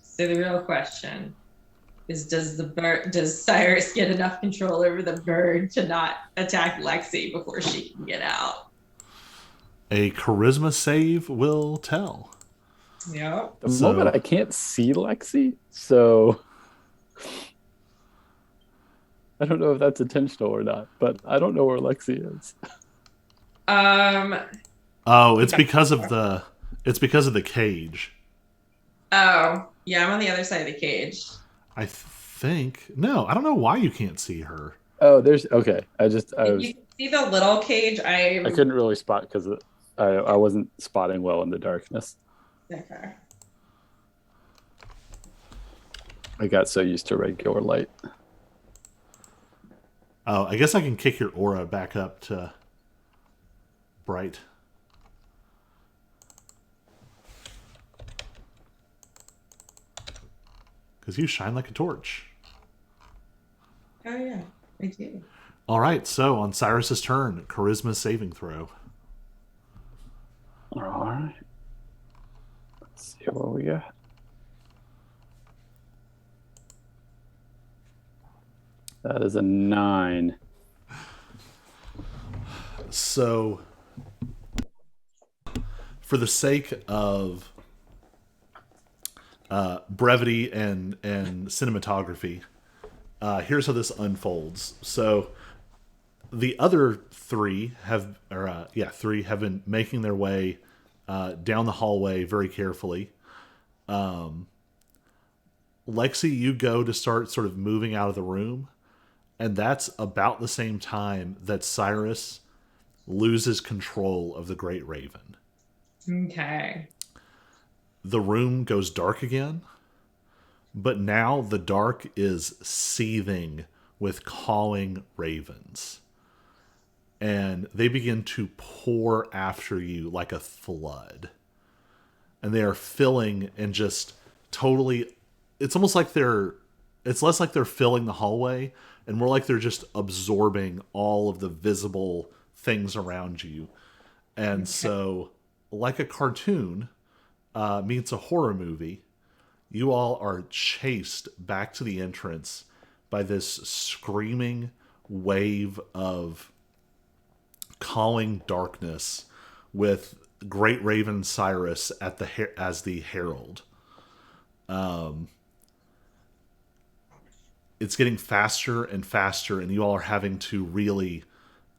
Speaker 4: So the real question is, does Cyrus get enough control over the bird to not attack Lexi before she can get out?
Speaker 1: A charisma save will tell.
Speaker 4: Yep.
Speaker 3: The
Speaker 1: So-
Speaker 3: moment I can't see Lexi, so I don't know if that's intentional or not, but I don't know where Lexi is.
Speaker 1: Oh, it's because of the cage.
Speaker 4: Oh, yeah, I'm on the other side of the cage.
Speaker 1: I think. No, I don't know why you can't see her.
Speaker 3: Oh, there's okay. I
Speaker 4: If
Speaker 3: was
Speaker 4: you can see the little cage,
Speaker 3: I couldn't really spot because I wasn't spotting well in the darkness.
Speaker 4: Okay.
Speaker 3: I got so used to regular light.
Speaker 1: Oh, I guess I can kick your aura back up to bright. Because you shine like a torch.
Speaker 4: Oh yeah, I do.
Speaker 1: All right, so on Cyrus's turn, charisma saving throw.
Speaker 3: All right. Let's see what we got. That is a 9.
Speaker 1: So, for the sake of brevity and cinematography, here's how this unfolds. So, the other three have been making their way down the hallway very carefully. Lexi, you go to start sort of moving out of the room, and that's about the same time that Cyrus loses control of the Great Raven.
Speaker 4: Okay.
Speaker 1: The room goes dark again, but now the dark is seething with cawing ravens. And they begin to pour after you like a flood. And they are filling and just totally, it's almost like it's less like they're filling the hallway and more like they're just absorbing all of the visible things around you. And so, like a cartoon meets a horror movie, you all are chased back to the entrance by this screaming wave of calling darkness with Great Raven Cyrus as the herald. It's getting faster and faster, and you all are having to really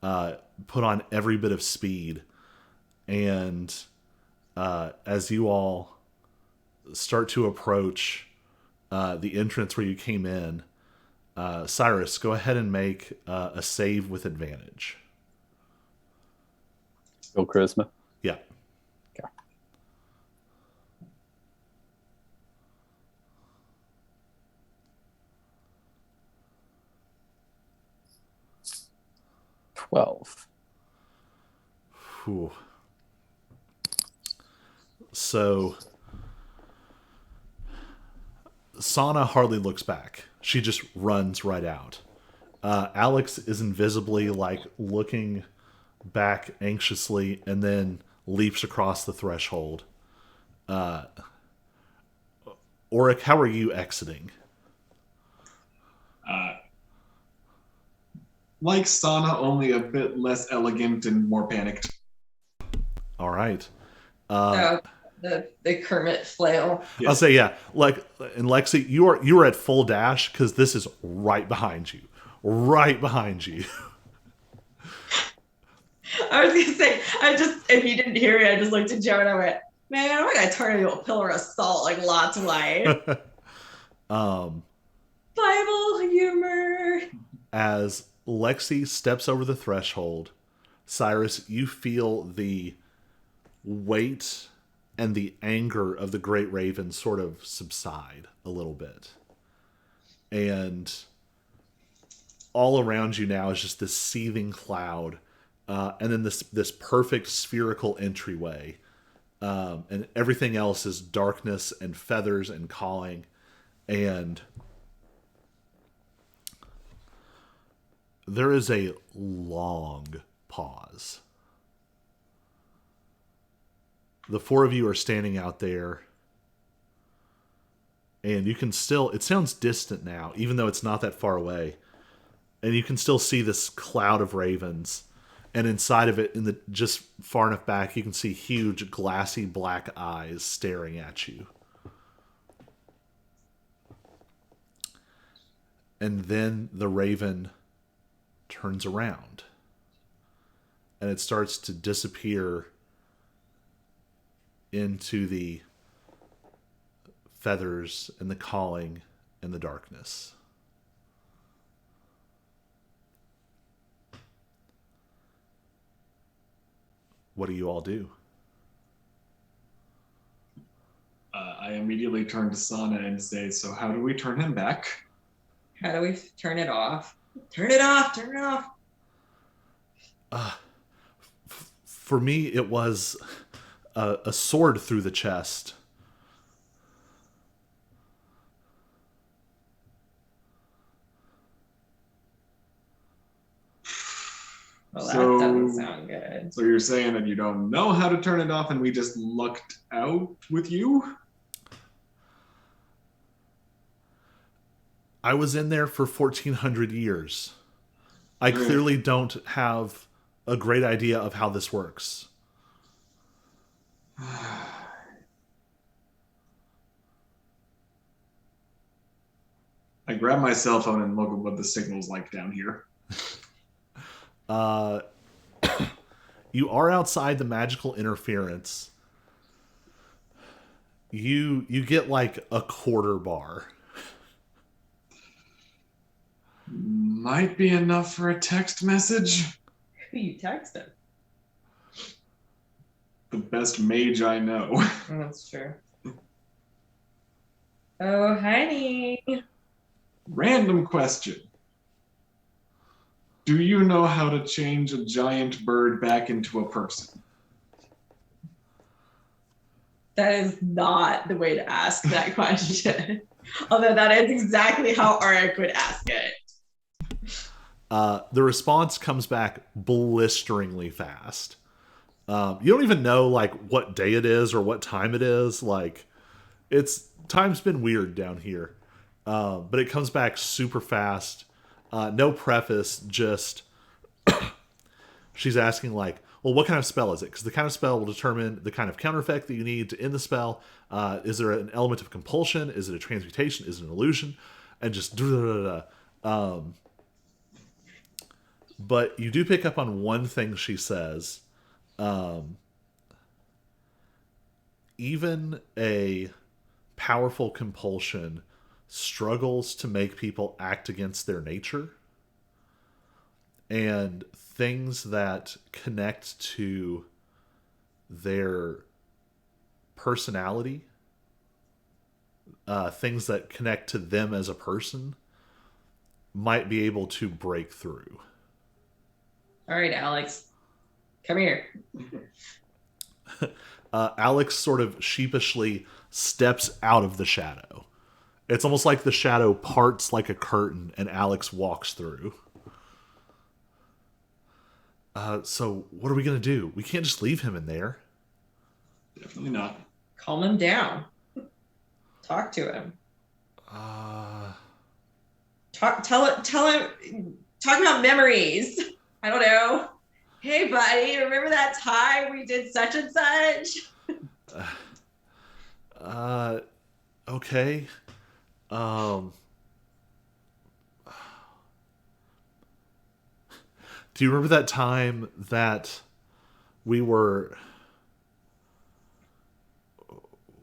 Speaker 1: put on every bit of speed. And as you all start to approach the entrance where you came in, Cyrus, go ahead and make a save with advantage.
Speaker 3: Still charisma.
Speaker 1: Yeah.
Speaker 3: Okay. $12.
Speaker 1: Whew. So Sana hardly looks back. She just runs right out. Alex is invisibly looking back anxiously and then leaps across the threshold. Auric, how are you exiting?
Speaker 2: Like Sana, only a bit less elegant and more panicked.
Speaker 1: All right.
Speaker 4: So the Kermit flail.
Speaker 2: Yes.
Speaker 1: I'll say, yeah. And Lexi, you are at full dash because this is right behind you. Right behind you.
Speaker 4: I was gonna say, if you didn't hear me, I just looked at Joe and I went, man, I'm gonna turn into a pillar of salt like Lot's wife. Bible humor.
Speaker 1: As Lexi steps over the threshold, Cyrus, you feel the weight and the anger of the Great Raven sort of subside a little bit. And all around you now is just this seething cloud. And then this perfect spherical entryway. And everything else is darkness and feathers and calling. And there is a long pause. The four of you are standing out there. And you can still, it sounds distant now, even though it's not that far away. And you can still see this cloud of ravens. And inside of it, just far enough back, you can see huge, glassy black eyes staring at you. And then the raven turns around. And it starts to disappear into the feathers and the calling and the darkness. What do you all do?
Speaker 2: I immediately turn to Sana and say, so how do we turn him back?
Speaker 4: How do we turn it off? Turn it off, turn it off.
Speaker 1: For me, it was a sword through the chest.
Speaker 4: Well,
Speaker 2: So-
Speaker 4: that doesn't sound good.
Speaker 2: So you're saying that you don't know how to turn it off and we just lucked out with you?
Speaker 1: I was in there for 1400 years. I
Speaker 2: Okay.
Speaker 1: clearly don't have a great idea of how this works.
Speaker 2: I grab my cell phone and look at what the signal's like down here.
Speaker 1: Uh, you are outside the magical interference. You get like a quarter bar.
Speaker 2: Might be enough for a text message.
Speaker 4: Who you texted?
Speaker 2: The best mage I know.
Speaker 4: That's true. Oh, honey.
Speaker 2: Random question. Do you know how to change a giant bird back into a person?
Speaker 4: That is not the way to ask that question. Although that is exactly how Arik would ask it.
Speaker 1: The response comes back blisteringly fast. You don't even know like what day it is or what time it is. Like, time's been weird down here, but it comes back super fast. No preface, just she's asking like, well, what kind of spell is it? Because the kind of spell will determine the kind of counter effect that you need to end the spell. Is there an element of compulsion? Is it a transmutation? Is it an illusion? And just but you do pick up on one thing she says. Even a powerful compulsion struggles to make people act against their nature. And things that connect to their personality, things that connect to them as a person, might be able to break through.
Speaker 4: All right, Alex. Come here.
Speaker 1: Alex sort of sheepishly steps out of the shadow. It's almost like the shadow parts like a curtain and Alex walks through. So what are we going to do? We can't just leave him in there.
Speaker 2: Definitely not.
Speaker 4: Calm him down. Talk to him. Tell him. Talk about memories. I don't know. Hey, buddy, remember that time we did such and such?
Speaker 1: Okay. Do you remember that time that we were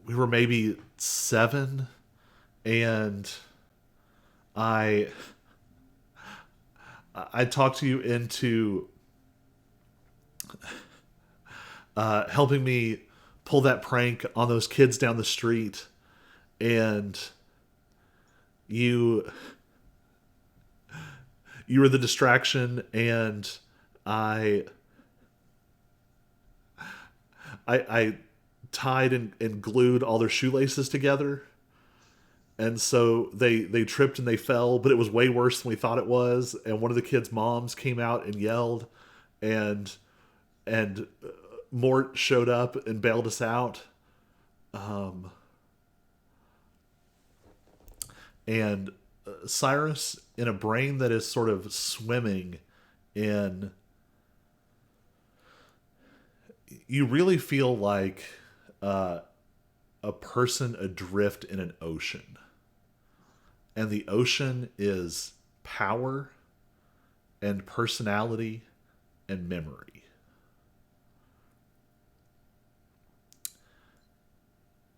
Speaker 1: maybe 7 and I talked you into helping me pull that prank on those kids down the street, and you were the distraction, and I tied and glued all their shoelaces together. And so they tripped and they fell, but it was way worse than we thought it was. And one of the kids' moms came out and yelled, and Mort showed up and bailed us out. And Cyrus, in a brain that is sort of swimming in, you really feel like a person adrift in an ocean. And the ocean is power and personality and memory.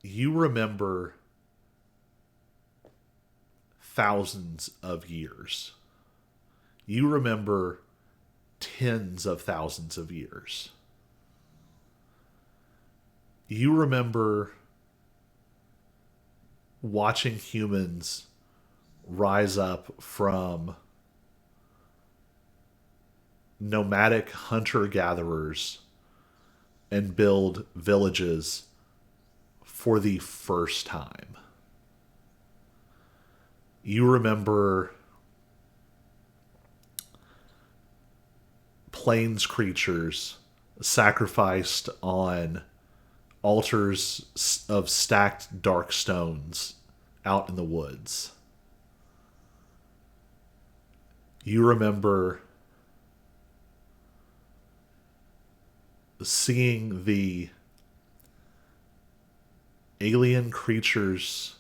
Speaker 1: You remember thousands of years. You remember tens of thousands of years. You remember watching humans rise up from nomadic hunter-gatherers and build villages for the first time. You remember plains creatures sacrificed on altars of stacked dark stones out in the woods. You remember seeing the alien creatures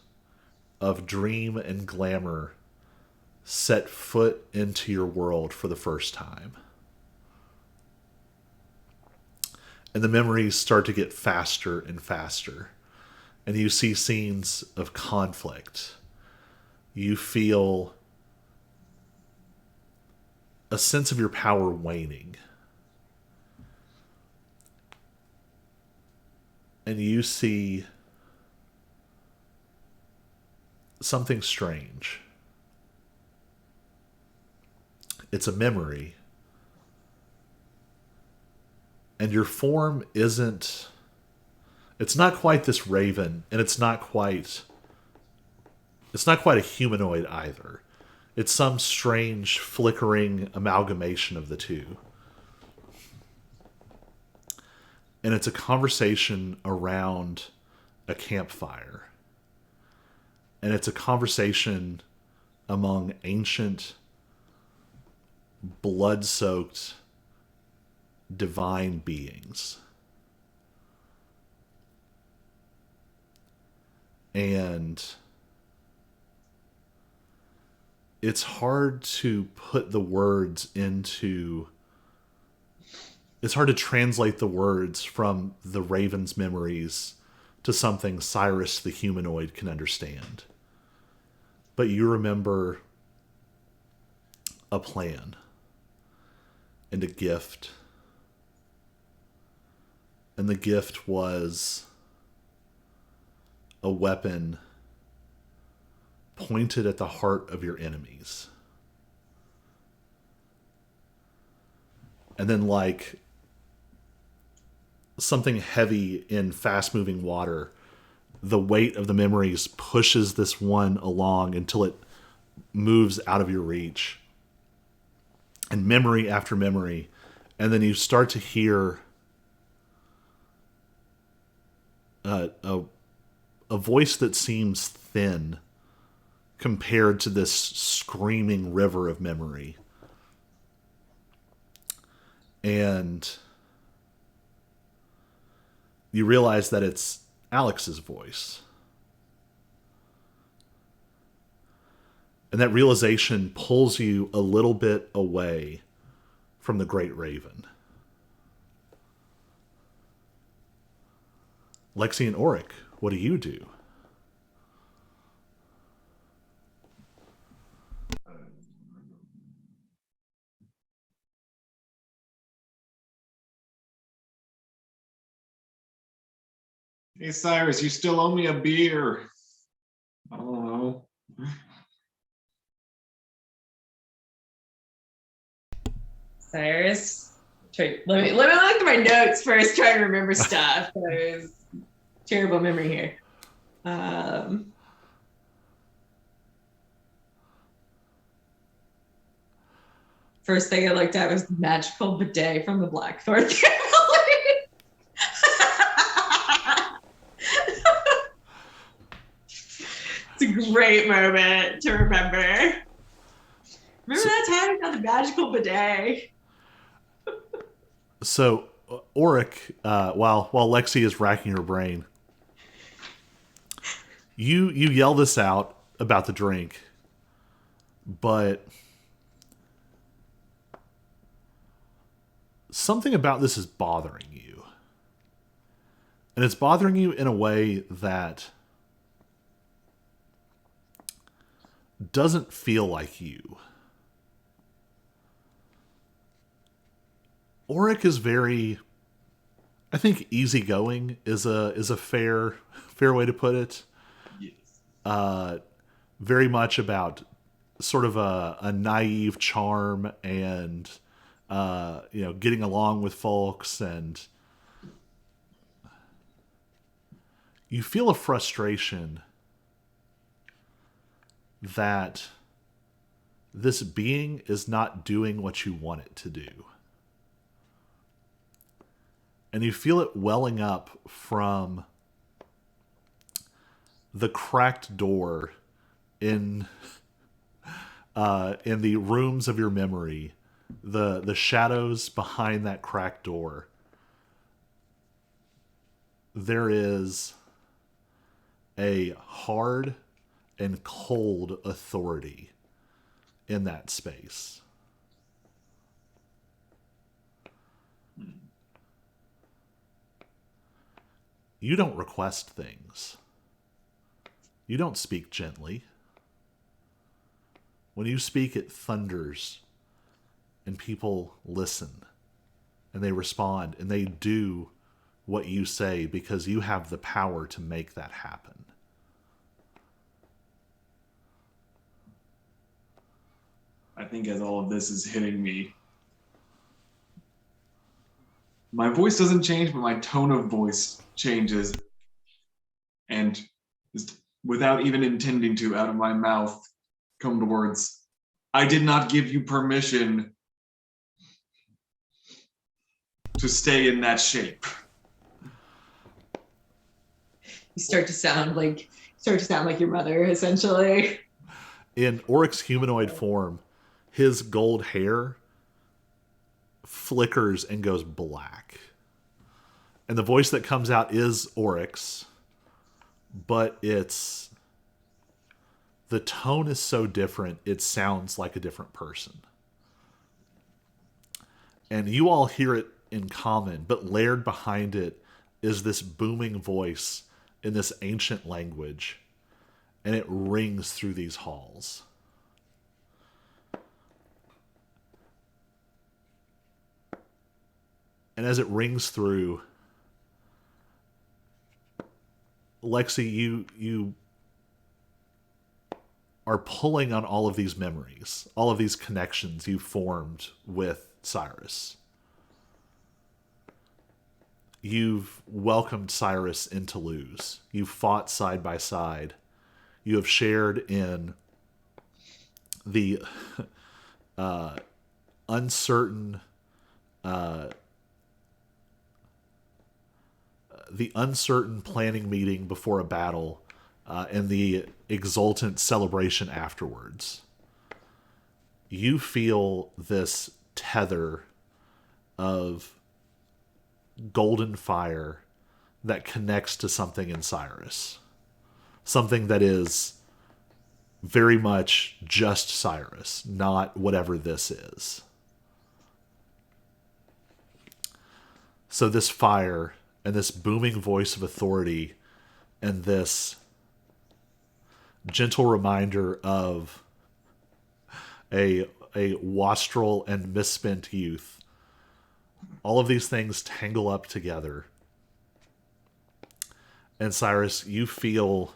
Speaker 1: of dream and glamour set foot into your world for the first time. And the memories start to get faster and faster. And you see scenes of conflict. You feel a sense of your power waning. And you see something strange. It's a memory. And your form isn't... It's not quite this raven, and it's not quite a humanoid either. It's some strange, flickering amalgamation of the two. And it's a conversation around a campfire. And it's a conversation among ancient, blood-soaked, divine beings. And it's hard to put the words into... It's hard to translate the words from the raven's memories to something Cyrus the humanoid can understand. But you remember a plan and a gift. And the gift was a weapon pointed at the heart of your enemies. And then, like something heavy in fast-moving water, the weight of the memories pushes this one along until it moves out of your reach. And memory after memory. And then you start to hear a voice that seems thin compared to this screaming river of memory. And you realize that it's Alex's voice. And that realization pulls you a little bit away from the Great Raven. Lexi and Auric, what do you do?
Speaker 2: Hey, Cyrus, you still owe me a beer. I don't know.
Speaker 4: Cyrus, let me look at my notes first. Try to remember stuff. There's terrible memory here. First thing I looked at was the magical bidet from the Blackthorn family. It's a great moment to remember. Remember that time we got the magical bidet?
Speaker 1: So, Auric, while Lexi is racking her brain, you yell this out about the drink, but something about this is bothering you. And it's bothering you in a way that doesn't feel like you. Auric is very, I think, easygoing is a fair way to put it.
Speaker 2: Yes.
Speaker 1: Very much about sort of a naive charm and getting along with folks, and you feel a frustration that this being is not doing what you want it to do. and you feel it welling up from the cracked door in the rooms of your memory, the shadows behind that cracked door. There is a hard and cold authority in that space. You don't request things. You don't speak gently. When you speak, it thunders, and people listen, and they respond, and they do what you say because you have the power to make that happen.
Speaker 2: I think as all of this is hitting me, my voice doesn't change, but my tone of voice changes. And just without even intending to, out of my mouth come the words, I did not give you permission to stay in that shape.
Speaker 4: You start to sound like your mother, essentially.
Speaker 1: In Oryx's humanoid form, his gold hair flickers and goes black. And the voice that comes out is Oryx, but the tone is so different, it sounds like a different person. And you all hear it in common, but layered behind it is this booming voice in this ancient language, and it rings through these halls. And as it rings through, Lexi, you are pulling on all of these memories, all of these connections you formed with Cyrus. You've welcomed Cyrus into Luz. You've fought side by side. You have shared in the uncertain planning meeting before a battle, and the exultant celebration afterwards. You feel this tether of golden fire that connects to something in Cyrus. Something that is very much just Cyrus, not whatever this is. So this fire and this booming voice of authority and this gentle reminder of a wastrel and misspent youth, all of these things tangle up together. And Cyrus, you feel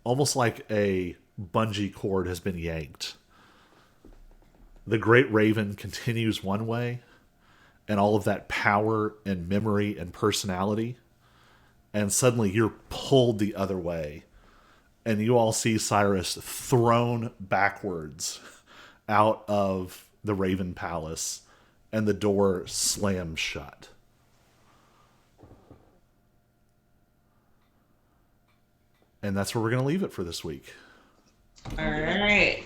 Speaker 1: almost like a bungee cord has been yanked. The great raven continues one way, and all of that power and memory and personality, and suddenly you're pulled the other way, and you all see Cyrus thrown backwards out of the Raven Palace, and the door slams shut. And that's where we're going to leave it for this week.
Speaker 4: All right.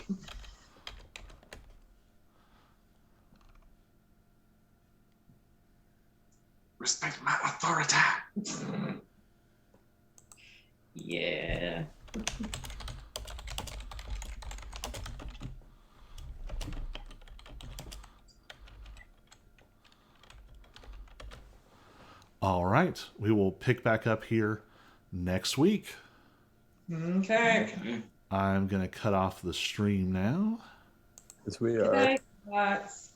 Speaker 2: Respect my authority.
Speaker 4: Yeah.
Speaker 1: All right. We will pick back up here next week.
Speaker 4: Okay.
Speaker 2: Okay.
Speaker 1: I'm going to cut off the stream now.
Speaker 3: As we are.
Speaker 4: Good night, Watts.